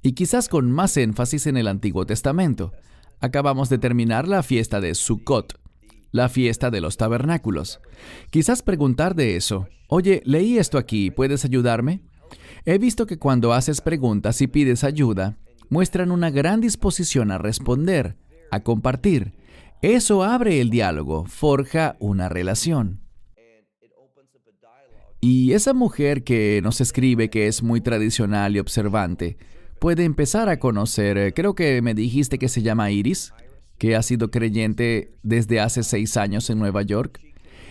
Y quizás con más énfasis en el Antiguo Testamento. Acabamos de terminar la fiesta de Sukkot, la fiesta de los tabernáculos. Quizás preguntar de eso. Oye, leí esto aquí, ¿puedes ayudarme? He visto que cuando haces preguntas y pides ayuda, muestran una gran disposición a responder, a compartir. Eso abre el diálogo, forja una relación. Y esa mujer que nos escribe que es muy tradicional y observante, puede empezar a conocer, creo que me dijiste que se llama Iris, que ha sido creyente desde hace 6 años en Nueva York.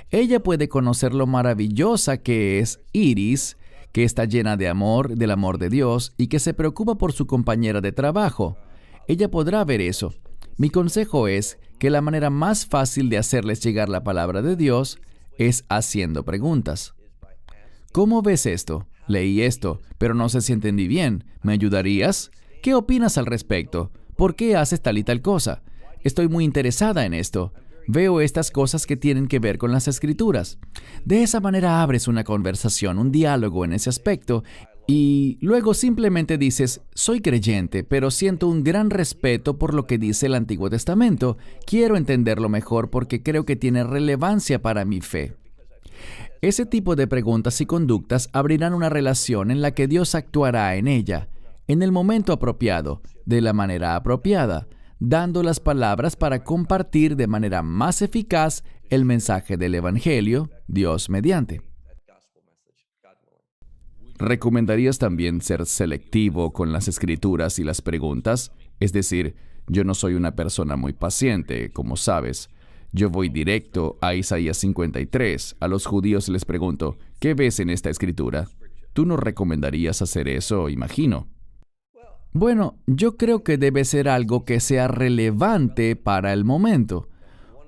Ella puede conocer lo maravillosa que es Iris, que está llena de amor, del amor de Dios, y que se preocupa por su compañera de trabajo. Ella podrá ver eso. Mi consejo es que la manera más fácil de hacerles llegar la palabra de Dios es haciendo preguntas. ¿Cómo ves esto? Leí esto, pero no sé si entendí bien. ¿Me ayudarías? ¿Qué opinas al respecto? ¿Por qué haces tal y tal cosa? estoy muy interesada en esto. Veo estas cosas que tienen que ver con las Escrituras. De esa manera abres una conversación, un diálogo en ese aspecto, y luego simplemente dices, soy creyente, pero siento un gran respeto por lo que dice el Antiguo Testamento. Quiero entenderlo mejor porque creo que tiene relevancia para mi fe. Ese tipo de preguntas y conductas abrirán una relación en la que Dios actuará en ella, en el momento apropiado, de la manera apropiada, dando las palabras para compartir de manera más eficaz el mensaje del Evangelio, Dios mediante. ¿Recomendarías también ser selectivo con las escrituras y las preguntas? Es decir, yo no soy una persona muy paciente, como sabes. Yo voy directo a Isaías 53. A los judíos les pregunto, ¿qué ves en esta escritura? ¿Tú no recomendarías hacer eso, imagino? Bueno, yo creo que debe ser algo que sea relevante para el momento.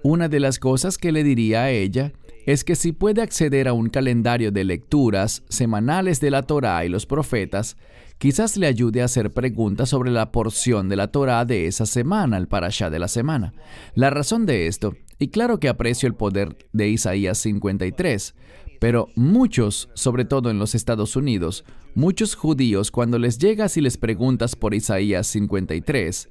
Una de las cosas que le diría a ella es que si puede acceder a un calendario de lecturas semanales de la Torá y los profetas, quizás le ayude a hacer preguntas sobre la porción de la Torá de esa semana, el parashá de la semana. La razón de esto, y claro que aprecio el poder de Isaías 53, pero muchos, sobre todo en los Estados Unidos, muchos judíos, cuando les llegas y les preguntas por Isaías 53,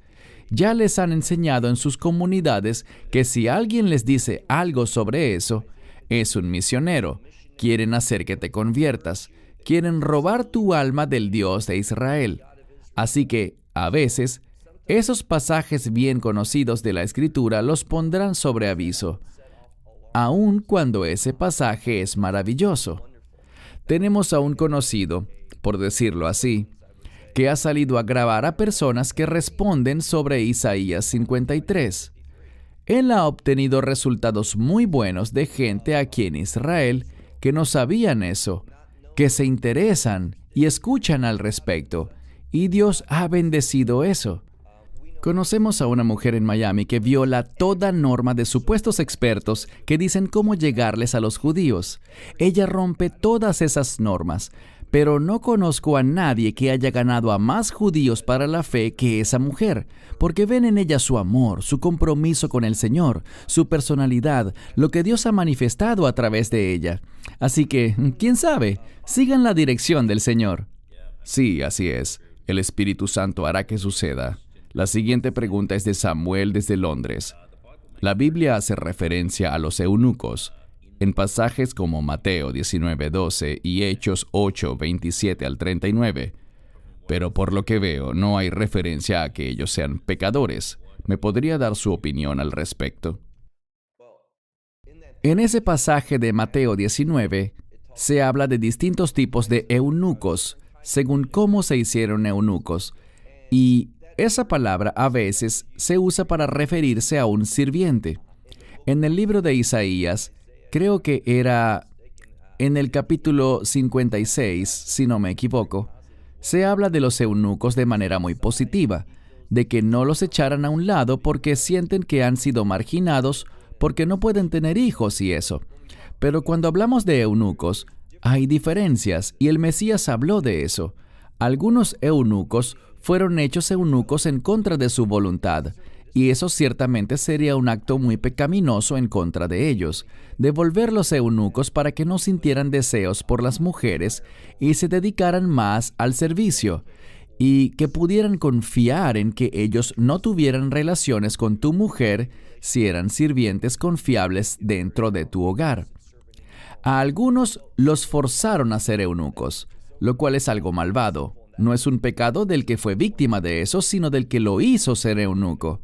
ya les han enseñado en sus comunidades que si alguien les dice algo sobre eso, es un misionero. Quieren hacer que te conviertas. Quieren robar tu alma del Dios de Israel. Así que, a veces, esos pasajes bien conocidos de la Escritura los pondrán sobre aviso, aun cuando ese pasaje es maravilloso. Tenemos a un conocido, por decirlo así, que ha salido a grabar a personas que responden sobre Isaías 53. Él ha obtenido resultados muy buenos de gente aquí en Israel que no sabían eso, que se interesan y escuchan al respecto, y Dios ha bendecido eso. Conocemos a una mujer en Miami que viola toda norma de supuestos expertos que dicen cómo llegarles a los judíos. Ella rompe todas esas normas, pero no conozco a nadie que haya ganado a más judíos para la fe que esa mujer, porque ven en ella su amor, su compromiso con el Señor, su personalidad, lo que Dios ha manifestado a través de ella. Así que, ¿quién sabe? Sigan la dirección del Señor. Sí, así es. El Espíritu Santo hará que suceda. La siguiente pregunta es de Samuel desde Londres. La Biblia hace referencia a los eunucos en pasajes como Mateo 19:12 y Hechos 8:27 al 39. Pero por lo que veo, no hay referencia a que ellos sean pecadores. ¿Me podría dar su opinión al respecto? En ese pasaje de Mateo 19, se habla de distintos tipos de eunucos, según cómo se hicieron eunucos. Y esa palabra a veces se usa para referirse a un sirviente. En el libro de Isaías, creo que era en el capítulo 56, si no me equivoco, se habla de los eunucos de manera muy positiva, de que no los echaran a un lado porque sienten que han sido marginados, porque no pueden tener hijos y eso. Pero cuando hablamos de eunucos, hay diferencias y el Mesías habló de eso. Algunos eunucos fueron hechos eunucos en contra de su voluntad, y eso ciertamente sería un acto muy pecaminoso en contra de ellos, de volverlos eunucos para que no sintieran deseos por las mujeres y se dedicaran más al servicio, y que pudieran confiar en que ellos no tuvieran relaciones con tu mujer si eran sirvientes confiables dentro de tu hogar. A algunos los forzaron a ser eunucos, lo cual es algo malvado. No es un pecado del que fue víctima de eso, sino del que lo hizo ser eunuco.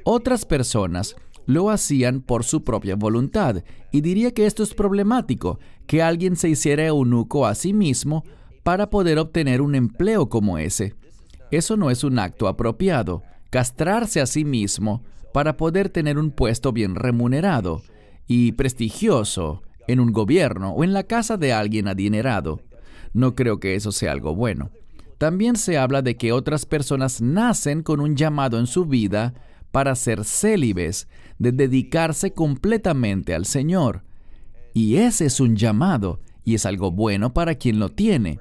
Otras personas lo hacían por su propia voluntad, y diría que esto es problemático, que alguien se hiciera eunuco a sí mismo para poder obtener un empleo como ese. Eso no es un acto apropiado, castrarse a sí mismo para poder tener un puesto bien remunerado y prestigioso en un gobierno o en la casa de alguien adinerado. No creo que eso sea algo bueno. También se habla de que otras personas nacen con un llamado en su vida para ser célibes, de dedicarse completamente al Señor. Y ese es un llamado, y es algo bueno para quien lo tiene.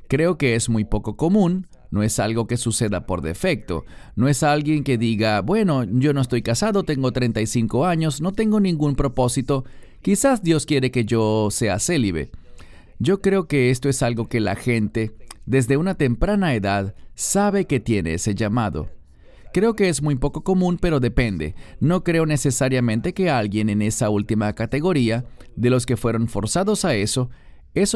Creo que es muy poco común, no es algo que suceda por defecto. No es alguien que diga, bueno, yo no estoy casado, tengo 35 años, no tengo ningún propósito, quizás Dios quiere que yo sea célibe. Yo creo que esto es algo que la gente, desde una temprana edad, sabe que tiene ese llamado. Creo que es muy poco común, pero depende. No creo necesariamente que alguien en esa última categoría, de los que fueron forzados a eso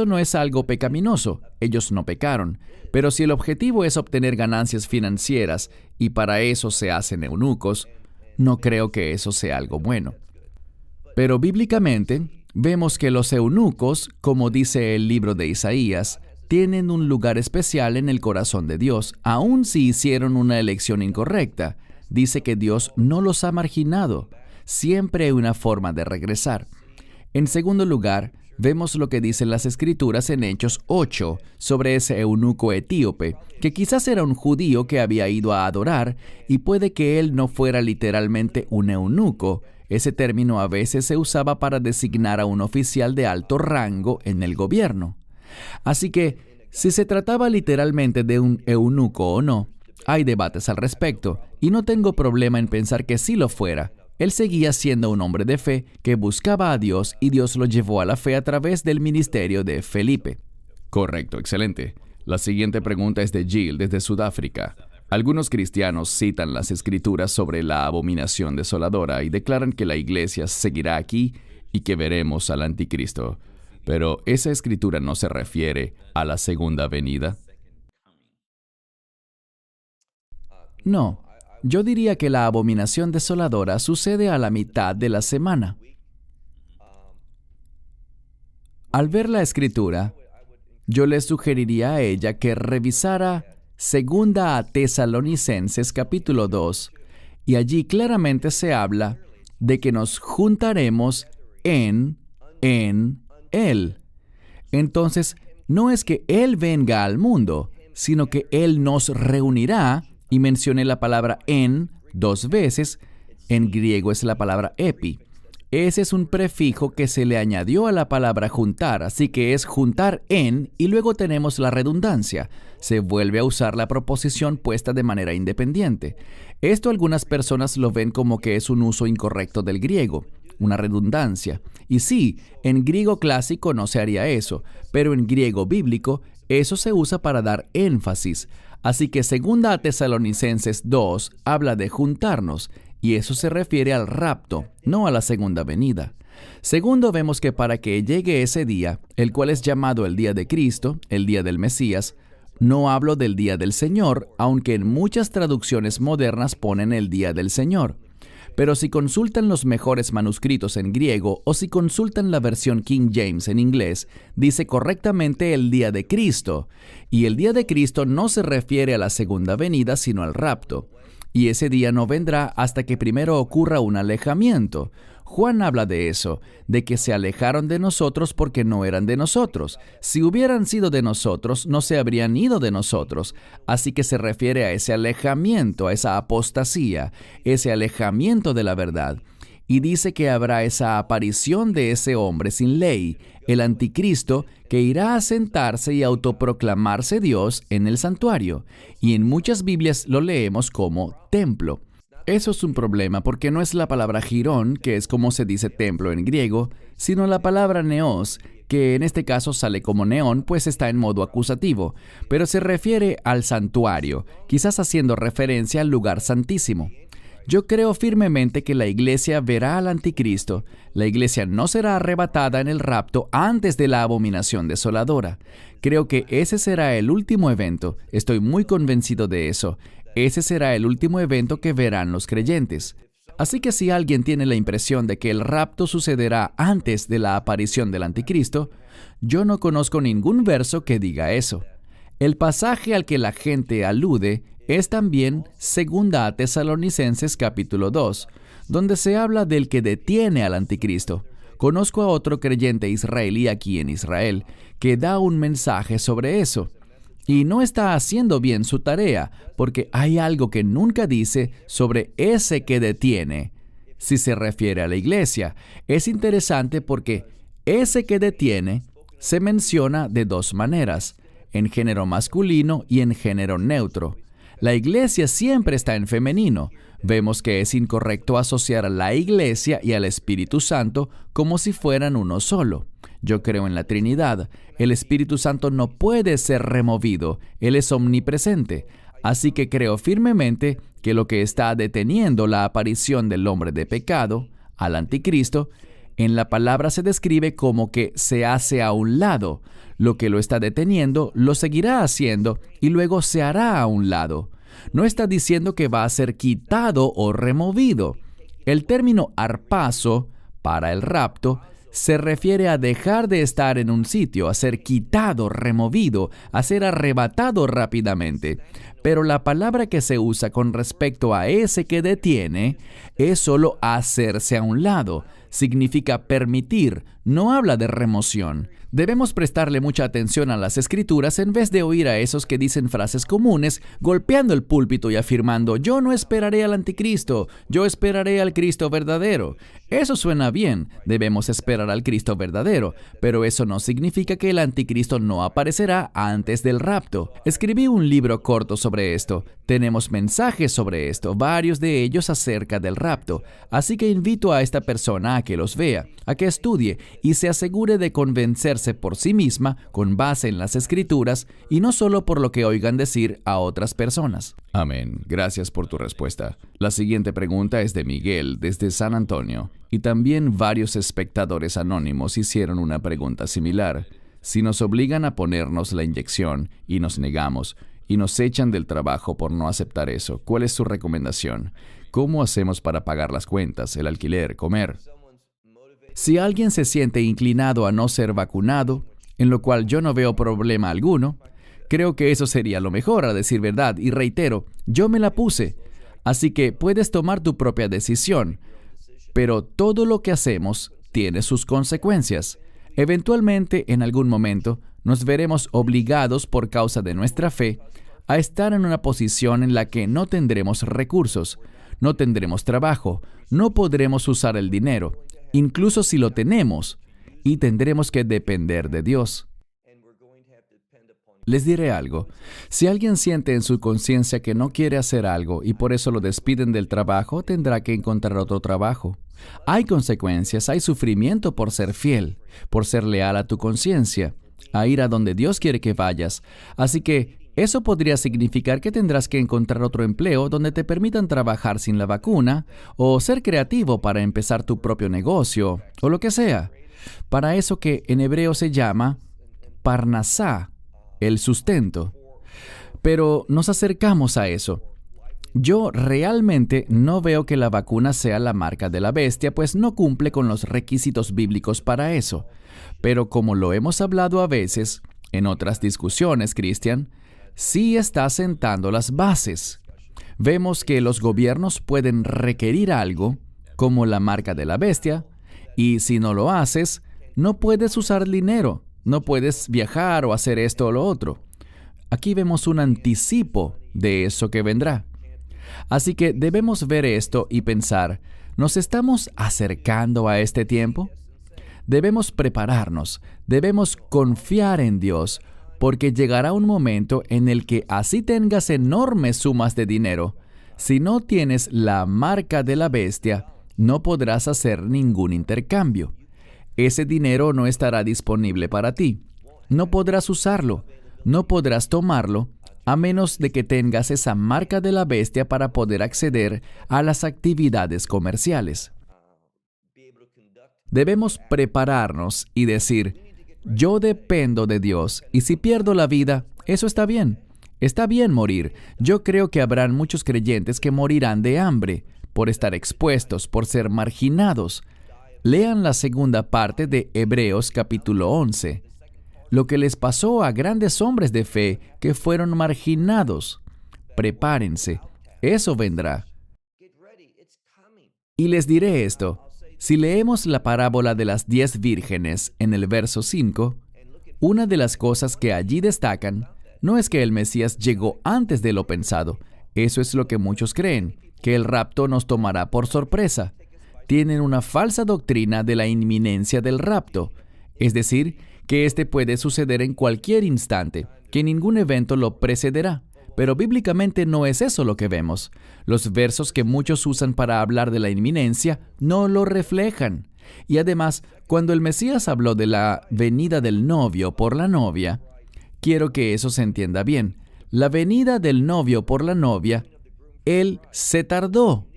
no es algo pecaminoso. Ellos no pecaron. Pero si el objetivo es obtener ganancias financieras y para eso se hacen eunucos, no creo que eso sea algo bueno. Pero bíblicamente, vemos que los eunucos, como dice el libro de Isaías, tienen un lugar especial en el corazón de Dios, aun si hicieron una elección incorrecta. Dice que Dios no los ha marginado. Siempre hay una forma de regresar. En segundo lugar, vemos lo que dicen las Escrituras en Hechos 8 sobre ese eunuco etíope, que quizás era un judío que había ido a adorar, y puede que él no fuera literalmente un eunuco. Ese término a veces se usaba para designar a un oficial de alto rango en el gobierno. Así que, si se trataba literalmente de un eunuco o no, hay debates al respecto, y no tengo problema en pensar que sí lo fuera. Él seguía siendo un hombre de fe que buscaba a Dios y Dios lo llevó a la fe a través del ministerio de Felipe. Correcto, excelente. La siguiente pregunta es de Jill, desde Sudáfrica. Algunos cristianos citan las Escrituras sobre la abominación desoladora y declaran que la iglesia seguirá aquí y que veremos al anticristo. Pero esa escritura no se refiere a la segunda venida. No, yo diría que la abominación desoladora sucede a la mitad de la semana. Al ver la escritura, yo le sugeriría a ella que revisara 2 a Tesalonicenses capítulo 2, y allí claramente se habla de que nos juntaremos en Él. Entonces, no es que Él venga al mundo, sino que Él nos reunirá, y mencioné la palabra en 2 veces. En griego es la palabra epi. Ese es un prefijo que se le añadió a la palabra juntar, así que es juntar en, y luego tenemos la redundancia. Se vuelve a usar la proposición puesta de manera independiente. Esto algunas personas lo ven como que es un uso incorrecto del griego, una redundancia. Y sí, en griego clásico no se haría eso, pero en griego bíblico eso se usa para dar énfasis. Así que 2 Tesalonicenses 2 habla de juntarnos, y eso se refiere al rapto, no a la segunda venida. Segundo, vemos que para que llegue ese día, el cual es llamado el día de Cristo, el día del Mesías, no hablo del día del Señor, aunque en muchas traducciones modernas ponen el día del Señor. Pero si consultan los mejores manuscritos en griego o si consultan la versión King James en inglés, dice correctamente el día de Cristo. Y el día de Cristo no se refiere a la segunda venida, sino al rapto. Y ese día no vendrá hasta que primero ocurra un alejamiento. Juan habla de eso, de que se alejaron de nosotros porque no eran de nosotros. Si hubieran sido de nosotros, no se habrían ido de nosotros. Así que se refiere a ese alejamiento, a esa apostasía, ese alejamiento de la verdad. Y dice que habrá esa aparición de ese hombre sin ley, el anticristo, que irá a sentarse y autoproclamarse Dios en el santuario. Y en muchas Biblias lo leemos como templo. Eso es un problema porque no es la palabra girón, que es como se dice templo en griego, sino la palabra neos, que en este caso sale como neón, pues está en modo acusativo, pero se refiere al santuario, quizás haciendo referencia al lugar santísimo. Yo creo firmemente que la iglesia verá al anticristo. La iglesia no será arrebatada en el rapto antes de la abominación desoladora. Creo que ese será el último evento. Estoy muy convencido de eso. Ese será el último evento que verán los creyentes. Así que si alguien tiene la impresión de que el rapto sucederá antes de la aparición del anticristo, yo no conozco ningún verso que diga eso. El pasaje al que la gente alude es también 2 Tesalonicenses capítulo 2, donde se habla del que detiene al anticristo. Conozco a otro creyente israelí aquí en Israel que da un mensaje sobre eso. Y no está haciendo bien su tarea, porque hay algo que nunca dice sobre ese que detiene. Si se refiere a la iglesia, es interesante porque ese que detiene se menciona de 2 maneras. en género masculino y en género neutro. La iglesia siempre está en femenino. Vemos que es incorrecto asociar a la iglesia y al Espíritu Santo como si fueran uno solo. Yo creo en la Trinidad. El Espíritu Santo no puede ser removido. Él es omnipresente. Así que creo firmemente que lo que está deteniendo la aparición del hombre de pecado, al anticristo, en la palabra se describe como que se hace a un lado. Lo que lo está deteniendo lo seguirá haciendo y luego se hará a un lado. No está diciendo que va a ser quitado o removido. El término harpazo, para el rapto, se refiere a dejar de estar en un sitio, a ser quitado, removido, a ser arrebatado rápidamente. Pero la palabra que se usa con respecto a ese que detiene es solo hacerse a un lado. Significa permitir, no habla de remoción. Debemos prestarle mucha atención a las Escrituras en vez de oír a esos que dicen frases comunes, golpeando el púlpito y afirmando, yo no esperaré al anticristo, yo esperaré al Cristo verdadero. Eso suena bien, debemos esperar al Cristo verdadero, pero eso no significa que el anticristo no aparecerá antes del rapto. Escribí un libro corto sobre esto. Tenemos mensajes sobre esto, varios de ellos acerca del rapto. Así que invito a esta persona a que los vea, a que estudie y se asegure de convencerse por sí misma con base en las Escrituras y no solo por lo que oigan decir a otras personas. Amén. Gracias por tu respuesta. La siguiente pregunta es de Miguel, desde San Antonio. Y también varios espectadores anónimos hicieron una pregunta similar. Si nos obligan a ponernos la inyección y nos negamos, y nos echan del trabajo por no aceptar eso, ¿cuál es su recomendación? ¿Cómo hacemos para pagar las cuentas, el alquiler, comer? Si alguien se siente inclinado a no ser vacunado, en lo cual yo no veo problema alguno, creo que eso sería lo mejor, a decir verdad, y reitero, yo me la puse. Así que puedes tomar tu propia decisión, pero todo lo que hacemos tiene sus consecuencias. Eventualmente, en algún momento, nos veremos obligados por causa de nuestra fe a estar en una posición en la que no tendremos recursos, no tendremos trabajo, no podremos usar el dinero, incluso si lo tenemos, y tendremos que depender de Dios. Les diré algo. Si alguien siente en su conciencia que no quiere hacer algo y por eso lo despiden del trabajo, tendrá que encontrar otro trabajo. Hay consecuencias, hay sufrimiento por ser fiel, por ser leal a tu conciencia, a ir a donde Dios quiere que vayas. Así que eso podría significar que tendrás que encontrar otro empleo donde te permitan trabajar sin la vacuna o ser creativo para empezar tu propio negocio o lo que sea. Para eso que en hebreo se llama parnasá, el sustento. Pero nos acercamos a eso. Yo realmente no veo que la vacuna sea la marca de la bestia, pues no cumple con los requisitos bíblicos para eso. Pero como lo hemos hablado a veces, en otras discusiones, Cristian, sí está sentando las bases. Vemos que los gobiernos pueden requerir algo, como la marca de la bestia, y si no lo haces, no puedes usar dinero, no puedes viajar o hacer esto o lo otro. Aquí vemos un anticipo de eso que vendrá. Así que debemos ver esto y pensar, ¿nos estamos acercando a este tiempo? Debemos prepararnos, debemos confiar en Dios, porque llegará un momento en el que así tengas enormes sumas de dinero, si no tienes la marca de la bestia, no podrás hacer ningún intercambio. Ese dinero no estará disponible para ti. No podrás usarlo, no podrás tomarlo, a menos de que tengas esa marca de la bestia para poder acceder a las actividades comerciales. Debemos prepararnos y decir, yo dependo de Dios, y si pierdo la vida, eso está bien. Está bien morir. Yo creo que habrán muchos creyentes que morirán de hambre, por estar expuestos, por ser marginados. Lean la segunda parte de Hebreos capítulo 11. Lo que les pasó a grandes hombres de fe que fueron marginados. Prepárense, eso vendrá. Y les diré esto. Si leemos la parábola de las 10 vírgenes en el verso 5, una de las cosas que allí destacan no es que el Mesías llegó antes de lo pensado. Eso es lo que muchos creen, que el rapto nos tomará por sorpresa. Tienen una falsa doctrina de la inminencia del rapto, es decir, que este puede suceder en cualquier instante, que ningún evento lo precederá. Pero bíblicamente no es eso lo que vemos. Los versos que muchos usan para hablar de la inminencia no lo reflejan. Y además, cuando el Mesías habló de la venida del novio por la novia, quiero que eso se entienda bien. La venida del novio por la novia, Él se tardó.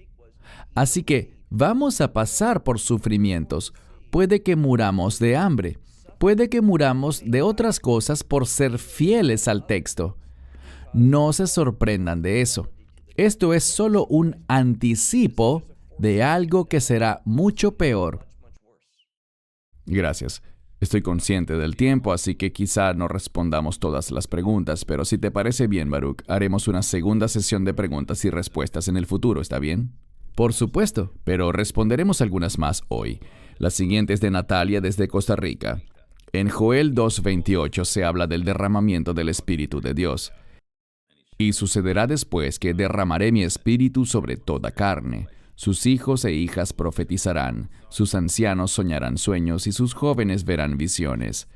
Así que vamos a pasar por sufrimientos. Puede que muramos de hambre. Puede que muramos de otras cosas por ser fieles al texto. No se sorprendan de eso. Esto es solo un anticipo de algo que será mucho peor. Gracias. Estoy consciente del tiempo, así que quizá no respondamos todas las preguntas, pero si te parece bien, Baruch, haremos una segunda sesión de preguntas y respuestas en el futuro, ¿está bien? Por supuesto. Pero responderemos algunas más hoy. La siguiente es de Natalia desde Costa Rica. En Joel 2:28 se habla del derramamiento del Espíritu de Dios. Y sucederá después que derramaré mi espíritu sobre toda carne. Sus hijos e hijas profetizarán, sus ancianos soñarán sueños y sus jóvenes verán visiones.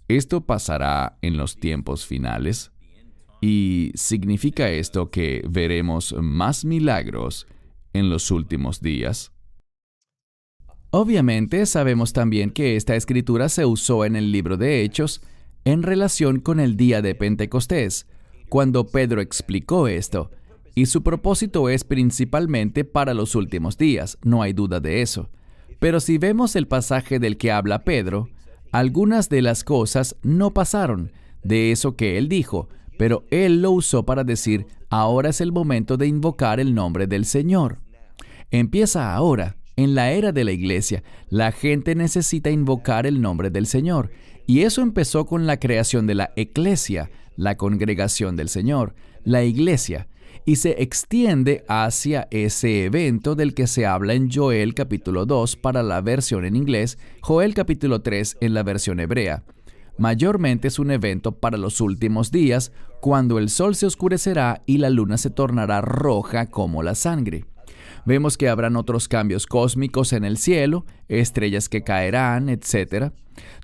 ¿Esto pasará en los tiempos finales? ¿Y significa esto que veremos más milagros en los últimos días? Obviamente sabemos también que esta escritura se usó en el libro de Hechos en relación con el día de Pentecostés, cuando Pedro explicó esto, y su propósito es principalmente para los últimos días, no hay duda de eso. Pero si vemos el pasaje del que habla Pedro, algunas de las cosas no pasaron de eso que él dijo, pero él lo usó para decir, ahora es el momento de invocar el nombre del Señor. Empieza ahora. En la era de la iglesia, la gente necesita invocar el nombre del Señor, y eso empezó con la creación de la eclesia, la congregación del Señor, la iglesia, y se extiende hacia ese evento del que se habla en Joel capítulo 2 para la versión en inglés, Joel capítulo 3 en la versión hebrea. Mayormente es un evento para los últimos días, cuando el sol se oscurecerá y la luna se tornará roja como la sangre. Vemos que habrán otros cambios cósmicos en el cielo, estrellas que caerán, etc.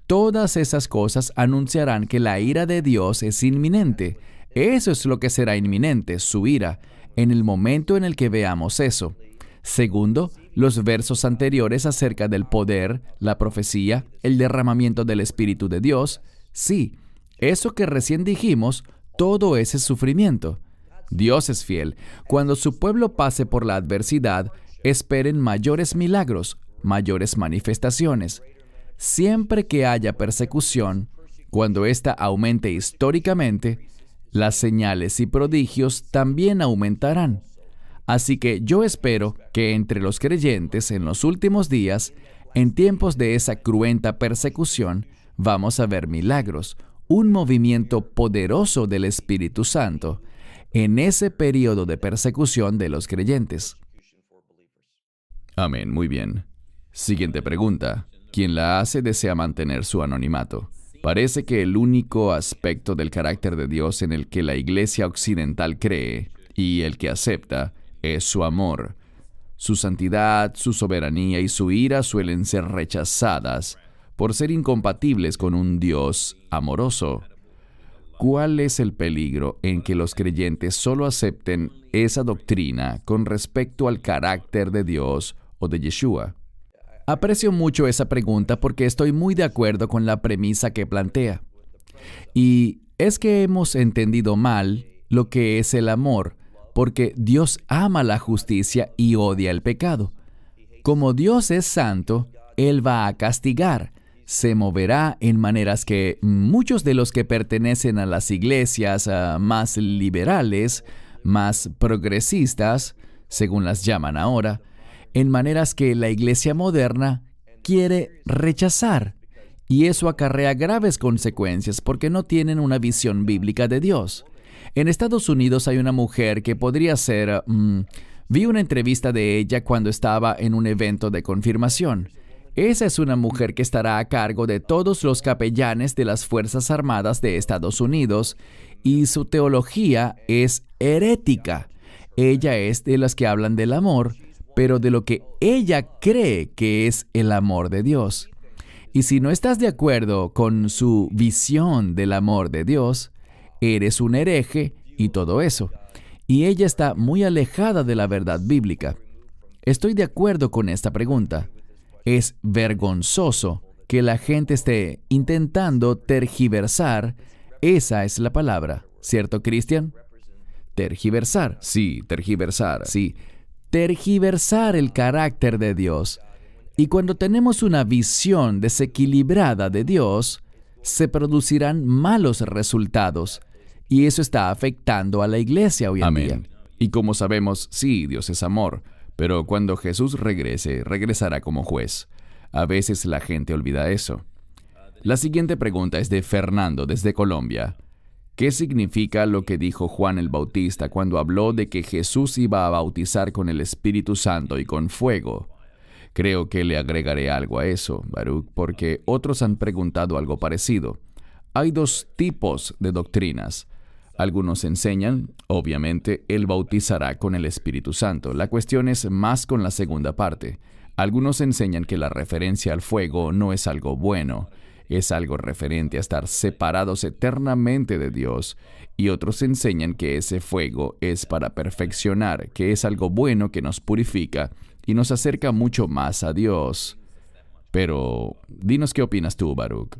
Todas esas cosas anunciarán que la ira de Dios es inminente. Eso es lo que será inminente, su ira, en el momento en el que veamos eso. Segundo, los versos anteriores acerca del poder, la profecía, el derramamiento del Espíritu de Dios. Sí, eso que recién dijimos, todo ese sufrimiento. Dios es fiel. Cuando su pueblo pase por la adversidad, esperen mayores milagros, mayores manifestaciones. Siempre que haya persecución, cuando ésta aumente históricamente, las señales y prodigios también aumentarán. Así que yo espero que entre los creyentes en los últimos días, en tiempos de esa cruenta persecución, vamos a ver milagros, un movimiento poderoso del Espíritu Santo, en ese periodo de persecución de los creyentes. Amén, muy bien. Siguiente pregunta. Quien la hace desea mantener su anonimato. Parece que el único aspecto del carácter de Dios en el que la Iglesia occidental cree, y el que acepta, es su amor. Su santidad, su soberanía y su ira suelen ser rechazadas por ser incompatibles con un Dios amoroso. ¿Cuál es el peligro en que los creyentes solo acepten esa doctrina con respecto al carácter de Dios o de Yeshua? Aprecio mucho esa pregunta porque estoy muy de acuerdo con la premisa que plantea. Y es que hemos entendido mal lo que es el amor, porque Dios ama la justicia y odia el pecado. Como Dios es santo, Él va a castigar. Se moverá en maneras que muchos de los que pertenecen a las iglesias más liberales, más progresistas, según las llaman ahora, en maneras que la iglesia moderna quiere rechazar. Y eso acarrea graves consecuencias porque no tienen una visión bíblica de Dios. En Estados Unidos hay una mujer que podría ser... vi una entrevista de ella cuando estaba en un evento de confirmación. Esa es una mujer que estará a cargo de todos los capellanes de las Fuerzas Armadas de Estados Unidos y su teología es herética. Ella es de las que hablan del amor, pero de lo que ella cree que es el amor de Dios. Y si no estás de acuerdo con su visión del amor de Dios, eres un hereje y todo eso. Y ella está muy alejada de la verdad bíblica. Estoy de acuerdo con esta pregunta. Es vergonzoso que la gente esté intentando tergiversar. Esa es la palabra, ¿cierto, Cristian? Tergiversar. Sí, tergiversar. Sí, tergiversar el carácter de Dios. Y cuando tenemos una visión desequilibrada de Dios, se producirán malos resultados. Y eso está afectando a la iglesia hoy en día. Amén. Y como sabemos, sí, Dios es amor, pero cuando Jesús regrese, regresará como juez. A veces la gente olvida eso. La siguiente pregunta es de Fernando, desde Colombia. ¿Qué significa lo que dijo Juan el Bautista cuando habló de que Jesús iba a bautizar con el Espíritu Santo y con fuego? Creo que le agregaré algo a eso, Baruch, porque otros han preguntado algo parecido. Hay dos tipos de doctrinas. Algunos enseñan, obviamente, Él bautizará con el Espíritu Santo. La cuestión es más con la segunda parte. Algunos enseñan que la referencia al fuego no es algo bueno, es algo referente a estar separados eternamente de Dios. Y otros enseñan que ese fuego es para perfeccionar, que es algo bueno que nos purifica y nos acerca mucho más a Dios. Pero, dinos qué opinas tú, Baruch.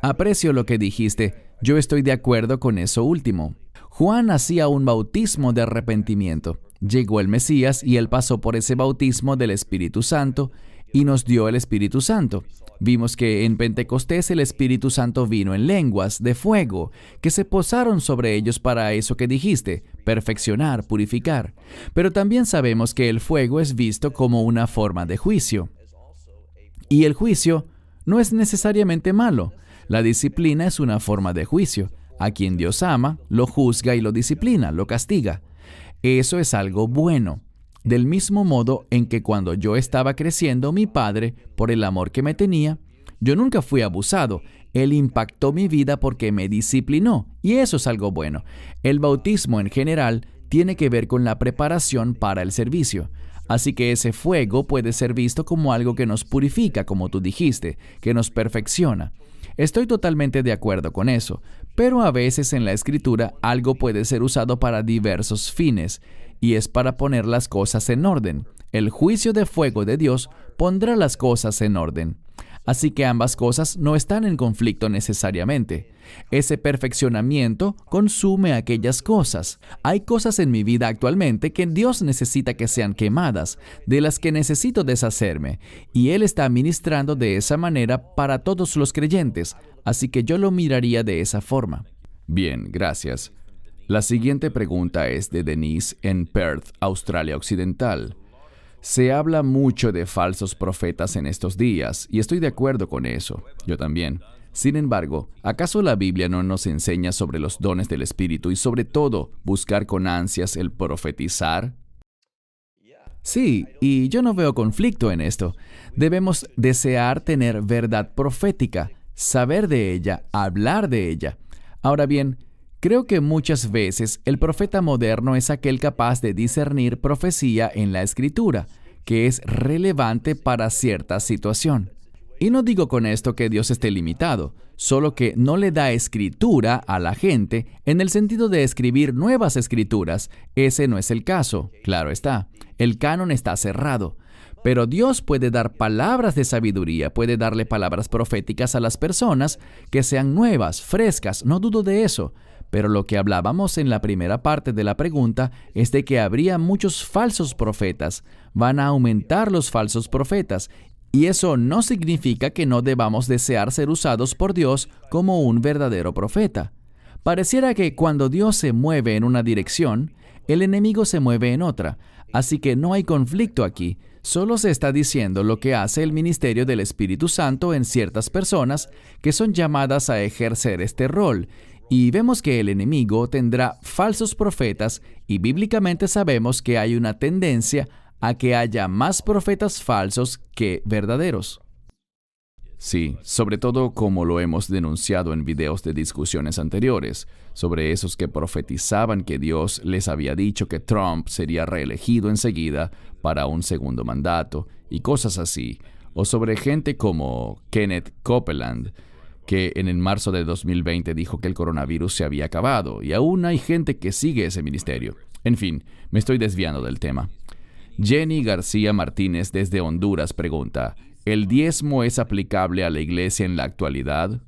Aprecio lo que dijiste. Yo estoy de acuerdo con eso último. Juan hacía un bautismo de arrepentimiento. Llegó el Mesías y Él pasó por ese bautismo del Espíritu Santo y nos dio el Espíritu Santo. Vimos que en Pentecostés el Espíritu Santo vino en lenguas de fuego, que se posaron sobre ellos para eso que dijiste, perfeccionar, purificar. Pero también sabemos que el fuego es visto como una forma de juicio. Y el juicio no es necesariamente malo. La disciplina es una forma de juicio. A quien Dios ama, lo juzga y lo disciplina, lo castiga. Eso es algo bueno. Del mismo modo en que cuando yo estaba creciendo, mi padre, por el amor que me tenía, yo nunca fui abusado. Él impactó mi vida porque me disciplinó, y eso es algo bueno. El bautismo en general tiene que ver con la preparación para el servicio. Así que ese fuego puede ser visto como algo que nos purifica, como tú dijiste, que nos perfecciona. Estoy totalmente de acuerdo con eso, pero a veces en la Escritura algo puede ser usado para diversos fines, y es para poner las cosas en orden. El juicio de fuego de Dios pondrá las cosas en orden. Así que ambas cosas no están en conflicto necesariamente. Ese perfeccionamiento consume aquellas cosas. Hay cosas en mi vida actualmente que Dios necesita que sean quemadas, de las que necesito deshacerme, y Él está ministrando de esa manera para todos los creyentes, así que yo lo miraría de esa forma. Bien, gracias. La siguiente pregunta es de Denise en Perth, Australia Occidental. Se habla mucho de falsos profetas en estos días, y estoy de acuerdo con eso. Yo también. Sin embargo, ¿acaso la Biblia no nos enseña sobre los dones del Espíritu y sobre todo buscar con ansias el profetizar? Sí, y yo no veo conflicto en esto. Debemos desear tener verdad profética, saber de ella, hablar de ella. Ahora bien, creo que muchas veces el profeta moderno es aquel capaz de discernir profecía en la Escritura, que es relevante para cierta situación. Y no digo con esto que Dios esté limitado, solo que no le da escritura a la gente en el sentido de escribir nuevas escrituras. Ese no es el caso, claro está. El canon está cerrado. Pero Dios puede dar palabras de sabiduría, puede darle palabras proféticas a las personas que sean nuevas, frescas, no dudo de eso. Pero lo que hablábamos en la primera parte de la pregunta es de que habría muchos falsos profetas. Van a aumentar los falsos profetas. Y eso no significa que no debamos desear ser usados por Dios como un verdadero profeta. Pareciera que cuando Dios se mueve en una dirección, el enemigo se mueve en otra. Así que no hay conflicto aquí. Solo se está diciendo lo que hace el ministerio del Espíritu Santo en ciertas personas que son llamadas a ejercer este rol. Y vemos que el enemigo tendrá falsos profetas y bíblicamente sabemos que hay una tendencia a que haya más profetas falsos que verdaderos. Sí, sobre todo como lo hemos denunciado en videos de discusiones anteriores, sobre esos que profetizaban que Dios les había dicho que Trump sería reelegido enseguida para un segundo mandato y cosas así, o sobre gente como Kenneth Copeland, que en marzo de 2020 dijo que el coronavirus se había acabado, y aún hay gente que sigue ese ministerio. En fin, me estoy desviando del tema. Jenny García Martínez desde Honduras pregunta, ¿el diezmo es aplicable a la iglesia en la actualidad?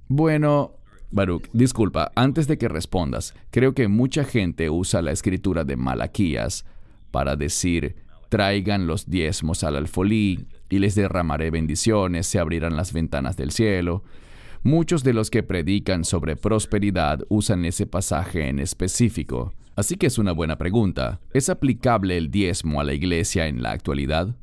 Bueno, Baruch, disculpa, antes de que respondas, creo que mucha gente usa la escritura de Malaquías para decir, traigan los diezmos al alfolí y les derramaré bendiciones, se abrirán las ventanas del cielo. Muchos de los que predican sobre prosperidad usan ese pasaje en específico. Así que es una buena pregunta. ¿Es aplicable el diezmo a la iglesia en la actualidad?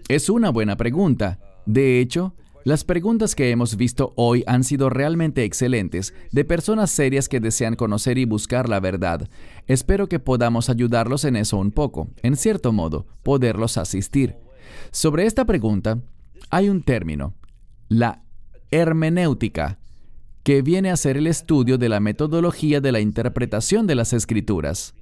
Es una buena pregunta. De hecho, las preguntas que hemos visto hoy han sido realmente excelentes, de personas serias que desean conocer y buscar la verdad. Espero que podamos ayudarlos en eso un poco, en cierto modo, poderlos asistir. Sobre esta pregunta, hay un término, la hermenéutica, que viene a ser el estudio de la metodología de la interpretación de las Escrituras.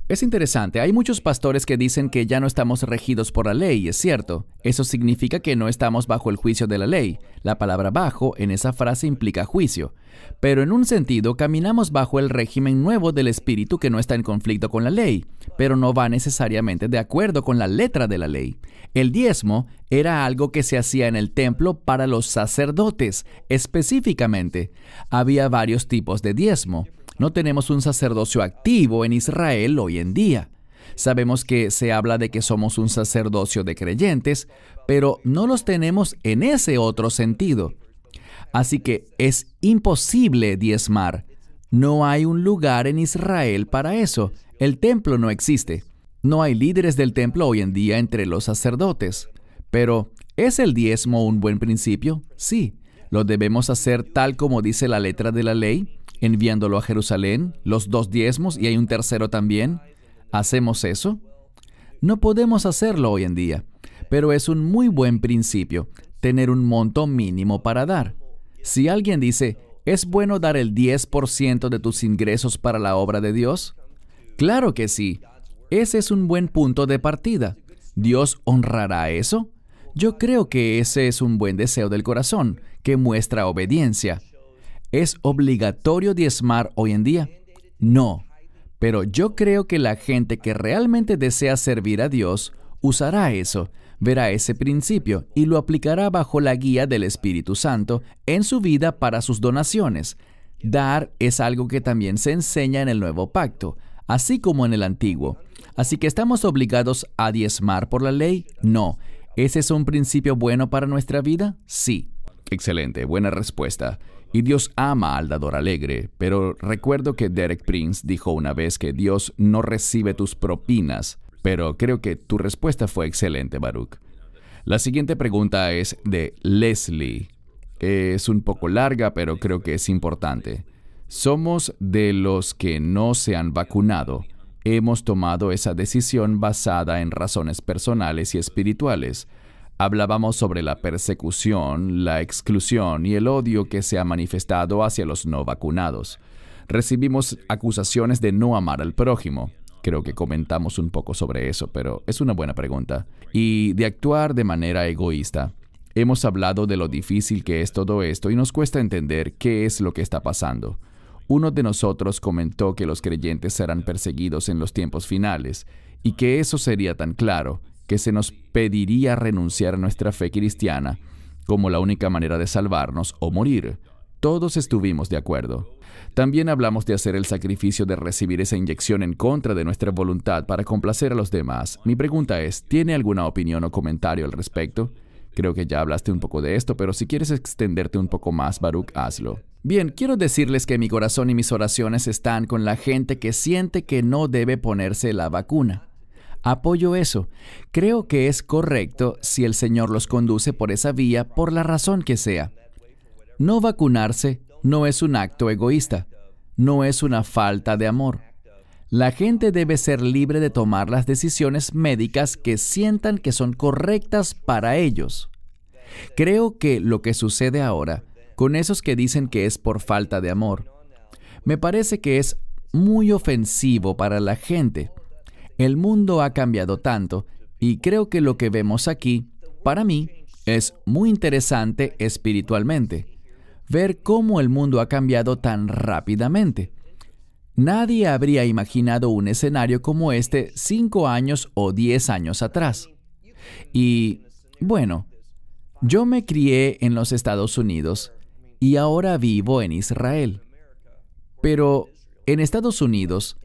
Es interesante, hay muchos pastores que dicen que ya no estamos regidos por la ley, es cierto. Eso significa que no estamos bajo el juicio de la ley. La palabra bajo en esa frase implica juicio. Pero en un sentido, caminamos bajo el régimen nuevo del Espíritu que no está en conflicto con la ley, pero no va necesariamente de acuerdo con la letra de la ley. El diezmo era algo que se hacía en el templo para los sacerdotes, específicamente. Había varios tipos de diezmo. No tenemos un sacerdocio activo en Israel hoy en día. Sabemos que se habla de que somos un sacerdocio de creyentes, pero no los tenemos en ese otro sentido. Así que es imposible diezmar. No hay un lugar en Israel para eso. El templo no existe. No hay líderes del templo hoy en día entre los sacerdotes. Pero, ¿es el diezmo un buen principio? Sí. ¿Lo debemos hacer tal como dice la letra de la ley? Enviándolo a Jerusalén, los 2 diezmos y hay un tercero también. ¿Hacemos eso? No podemos hacerlo hoy en día, pero es un muy buen principio tener un monto mínimo para dar. Si alguien dice, ¿es bueno dar el 10% de tus ingresos para la obra de Dios? Claro que sí. Ese es un buen punto de partida. ¿Dios honrará eso? Yo creo que ese es un buen deseo del corazón, que muestra obediencia. ¿Es obligatorio diezmar hoy en día? No. Pero yo creo que la gente que realmente desea servir a Dios usará eso, verá ese principio y lo aplicará bajo la guía del Espíritu Santo en su vida para sus donaciones. Dar es algo que también se enseña en el Nuevo Pacto, así como en el Antiguo. Así que ¿estamos obligados a diezmar por la ley? No. ¿Ese es un principio bueno para nuestra vida? Sí. Excelente, buena respuesta. Y Dios ama al dador alegre, pero recuerdo que Derek Prince dijo una vez que Dios no recibe tus propinas, pero creo que tu respuesta fue excelente, Baruch. La siguiente pregunta es de Leslie. Es un poco larga, pero creo que es importante. Somos de los que no se han vacunado. Hemos tomado esa decisión basada en razones personales y espirituales. Hablábamos sobre la persecución, la exclusión y el odio que se ha manifestado hacia los no vacunados. Recibimos acusaciones de no amar al prójimo. Creo que comentamos un poco sobre eso, pero es una buena pregunta. Y de actuar de manera egoísta. Hemos hablado de lo difícil que es todo esto y nos cuesta entender qué es lo que está pasando. Uno de nosotros comentó que los creyentes serán perseguidos en los tiempos finales y que eso sería tan claro que se nos pediría renunciar a nuestra fe cristiana como la única manera de salvarnos o morir. Todos estuvimos de acuerdo. También hablamos de hacer el sacrificio de recibir esa inyección en contra de nuestra voluntad para complacer a los demás. Mi pregunta es, ¿tiene alguna opinión o comentario al respecto? Creo que ya hablaste un poco de esto, pero si quieres extenderte un poco más, Baruch, hazlo. Bien, quiero decirles que mi corazón y mis oraciones están con la gente que siente que no debe ponerse la vacuna. Apoyo eso. Creo que es correcto si el Señor los conduce por esa vía por la razón que sea. No vacunarse no es un acto egoísta, no es una falta de amor. La gente debe ser libre de tomar las decisiones médicas que sientan que son correctas para ellos. Creo que lo que sucede ahora, con esos que dicen que es por falta de amor, me parece que es muy ofensivo para la gente. El mundo ha cambiado tanto y creo que lo que vemos aquí, para mí, Es muy interesante espiritualmente ver cómo el mundo ha cambiado tan rápidamente. Nadie habría imaginado un escenario como este 5 años o 10 años atrás. Y, bueno, yo me crié en los Estados Unidos y ahora vivo en Israel. Pero en Estados Unidos,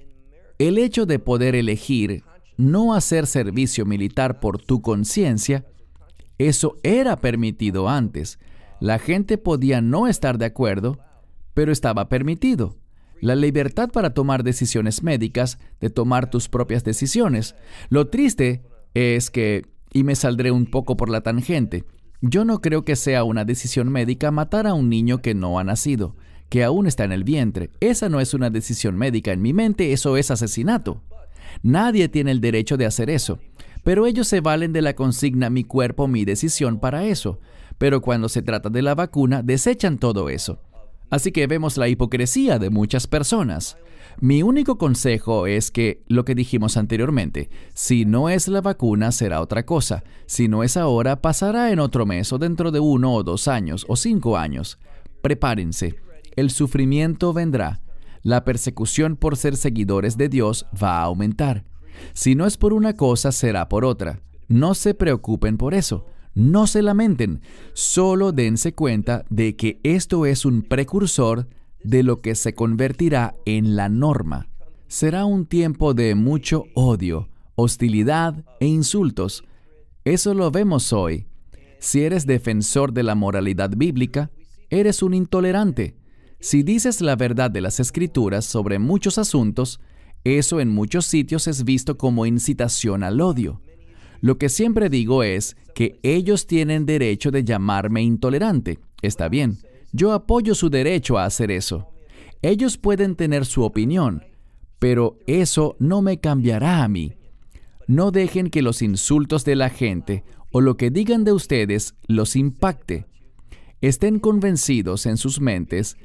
el hecho de poder elegir no hacer servicio militar por tu conciencia, eso era permitido antes. La gente podía no estar de acuerdo, pero estaba permitido. La libertad para tomar decisiones médicas, de tomar tus propias decisiones. Lo triste es que, y me saldré un poco por la tangente, yo no creo que sea una decisión médica matar a un niño que no ha nacido, que aún está en el vientre. Esa no es una decisión médica. En mi mente, eso es asesinato. Nadie tiene el derecho de hacer eso. Pero ellos se valen de la consigna mi cuerpo, mi decisión para eso. Pero cuando se trata de la vacuna, desechan todo eso. Así que vemos la hipocresía de muchas personas. Mi único consejo es que, lo que dijimos anteriormente, si no es la vacuna, será otra cosa. Si no es ahora, pasará en otro mes o dentro de 1 o 2 años o 5 años. Prepárense. El sufrimiento vendrá. La persecución por ser seguidores de Dios va a aumentar. Si no es por una cosa, será por otra. No se preocupen por eso. No se lamenten. Solo dense cuenta de que esto es un precursor de lo que se convertirá en la norma. Será un tiempo de mucho odio, hostilidad e insultos. Eso lo vemos hoy. Si eres defensor de la moralidad bíblica, eres un intolerante. Si dices la verdad de las Escrituras sobre muchos asuntos, eso en muchos sitios es visto como incitación al odio. Lo que siempre digo es que ellos tienen derecho de llamarme intolerante. Está bien, yo apoyo su derecho a hacer eso. Ellos pueden tener su opinión, pero eso no me cambiará a mí. No dejen que los insultos de la gente o lo que digan de ustedes los impacte. Estén convencidos en sus mentes,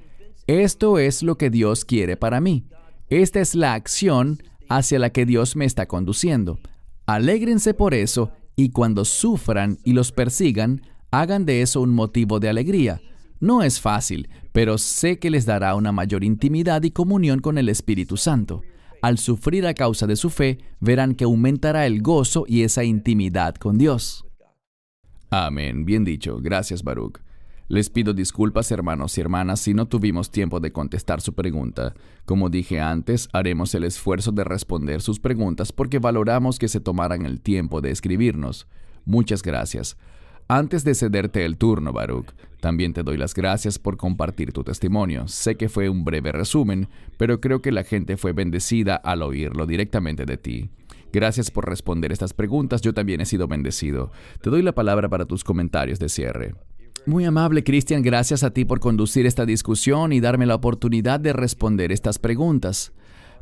esto es lo que Dios quiere para mí. Esta es la acción hacia la que Dios me está conduciendo. Alégrense por eso y cuando sufran y los persigan, hagan de eso un motivo de alegría. No es fácil, pero sé que les dará una mayor intimidad y comunión con el Espíritu Santo. Al sufrir a causa de su fe, verán que aumentará el gozo y esa intimidad con Dios. Amén. Bien dicho. Gracias, Baruch. Les pido disculpas, hermanos y hermanas, si no tuvimos tiempo de contestar su pregunta. Como dije antes, haremos el esfuerzo de responder sus preguntas porque valoramos que se tomaran el tiempo de escribirnos. Muchas gracias. Antes de cederte el turno, Baruch, también te doy las gracias por compartir tu testimonio. Sé que fue un breve resumen, pero creo que la gente fue bendecida al oírlo directamente de ti. Gracias por responder estas preguntas. Yo también he sido bendecido. Te doy la palabra para tus comentarios de cierre. Muy amable, Cristian. Gracias a ti por conducir esta discusión y darme la oportunidad de responder estas preguntas.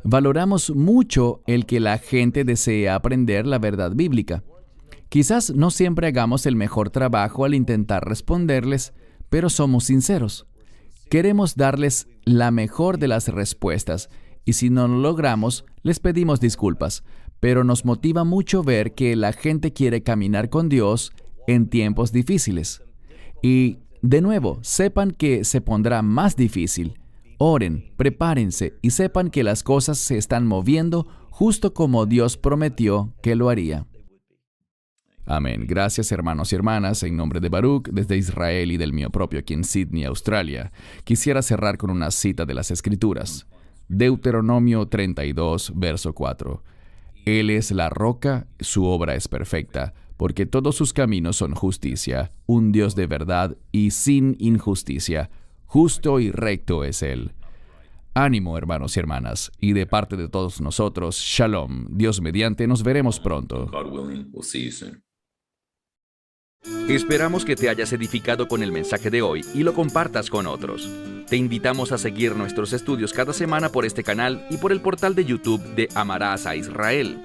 Valoramos mucho el que la gente desee aprender la verdad bíblica. Quizás no siempre hagamos el mejor trabajo al intentar responderles, pero somos sinceros. Queremos darles la mejor de las respuestas, y si no lo logramos, les pedimos disculpas. Pero nos motiva mucho ver que la gente quiere caminar con Dios en tiempos difíciles. Y, de nuevo, sepan que se pondrá más difícil. Oren, prepárense y sepan que las cosas se están moviendo justo como Dios prometió que lo haría. Amén. Gracias, hermanos y hermanas. En nombre de Baruch, desde Israel y del mío propio aquí en Sydney, Australia, quisiera cerrar con una cita de las Escrituras. Deuteronomio 32, verso 4. Él es la roca, su obra es perfecta, porque todos sus caminos son justicia, un Dios de verdad y sin injusticia. Justo y recto es Él. Ánimo, hermanos y hermanas, y de parte de todos nosotros, Shalom. Dios mediante, nos veremos pronto. God willing, we'll see you soon. Esperamos que te hayas edificado con el mensaje de hoy y lo compartas con otros. Te invitamos a seguir nuestros estudios cada semana por este canal y por el portal de YouTube de Amarás a Israel.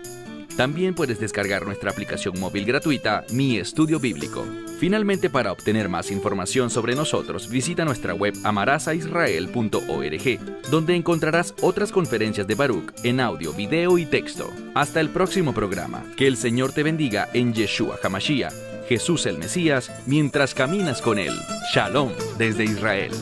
También puedes descargar nuestra aplicación móvil gratuita, Mi Estudio Bíblico. Finalmente, para obtener más información sobre nosotros, visita nuestra web amarasaisrael.org, donde encontrarás otras conferencias de Baruch en audio, video y texto. Hasta el próximo programa. Que el Señor te bendiga en Yeshua HaMashiach, Jesús el Mesías mientras caminas con Él. Shalom desde Israel.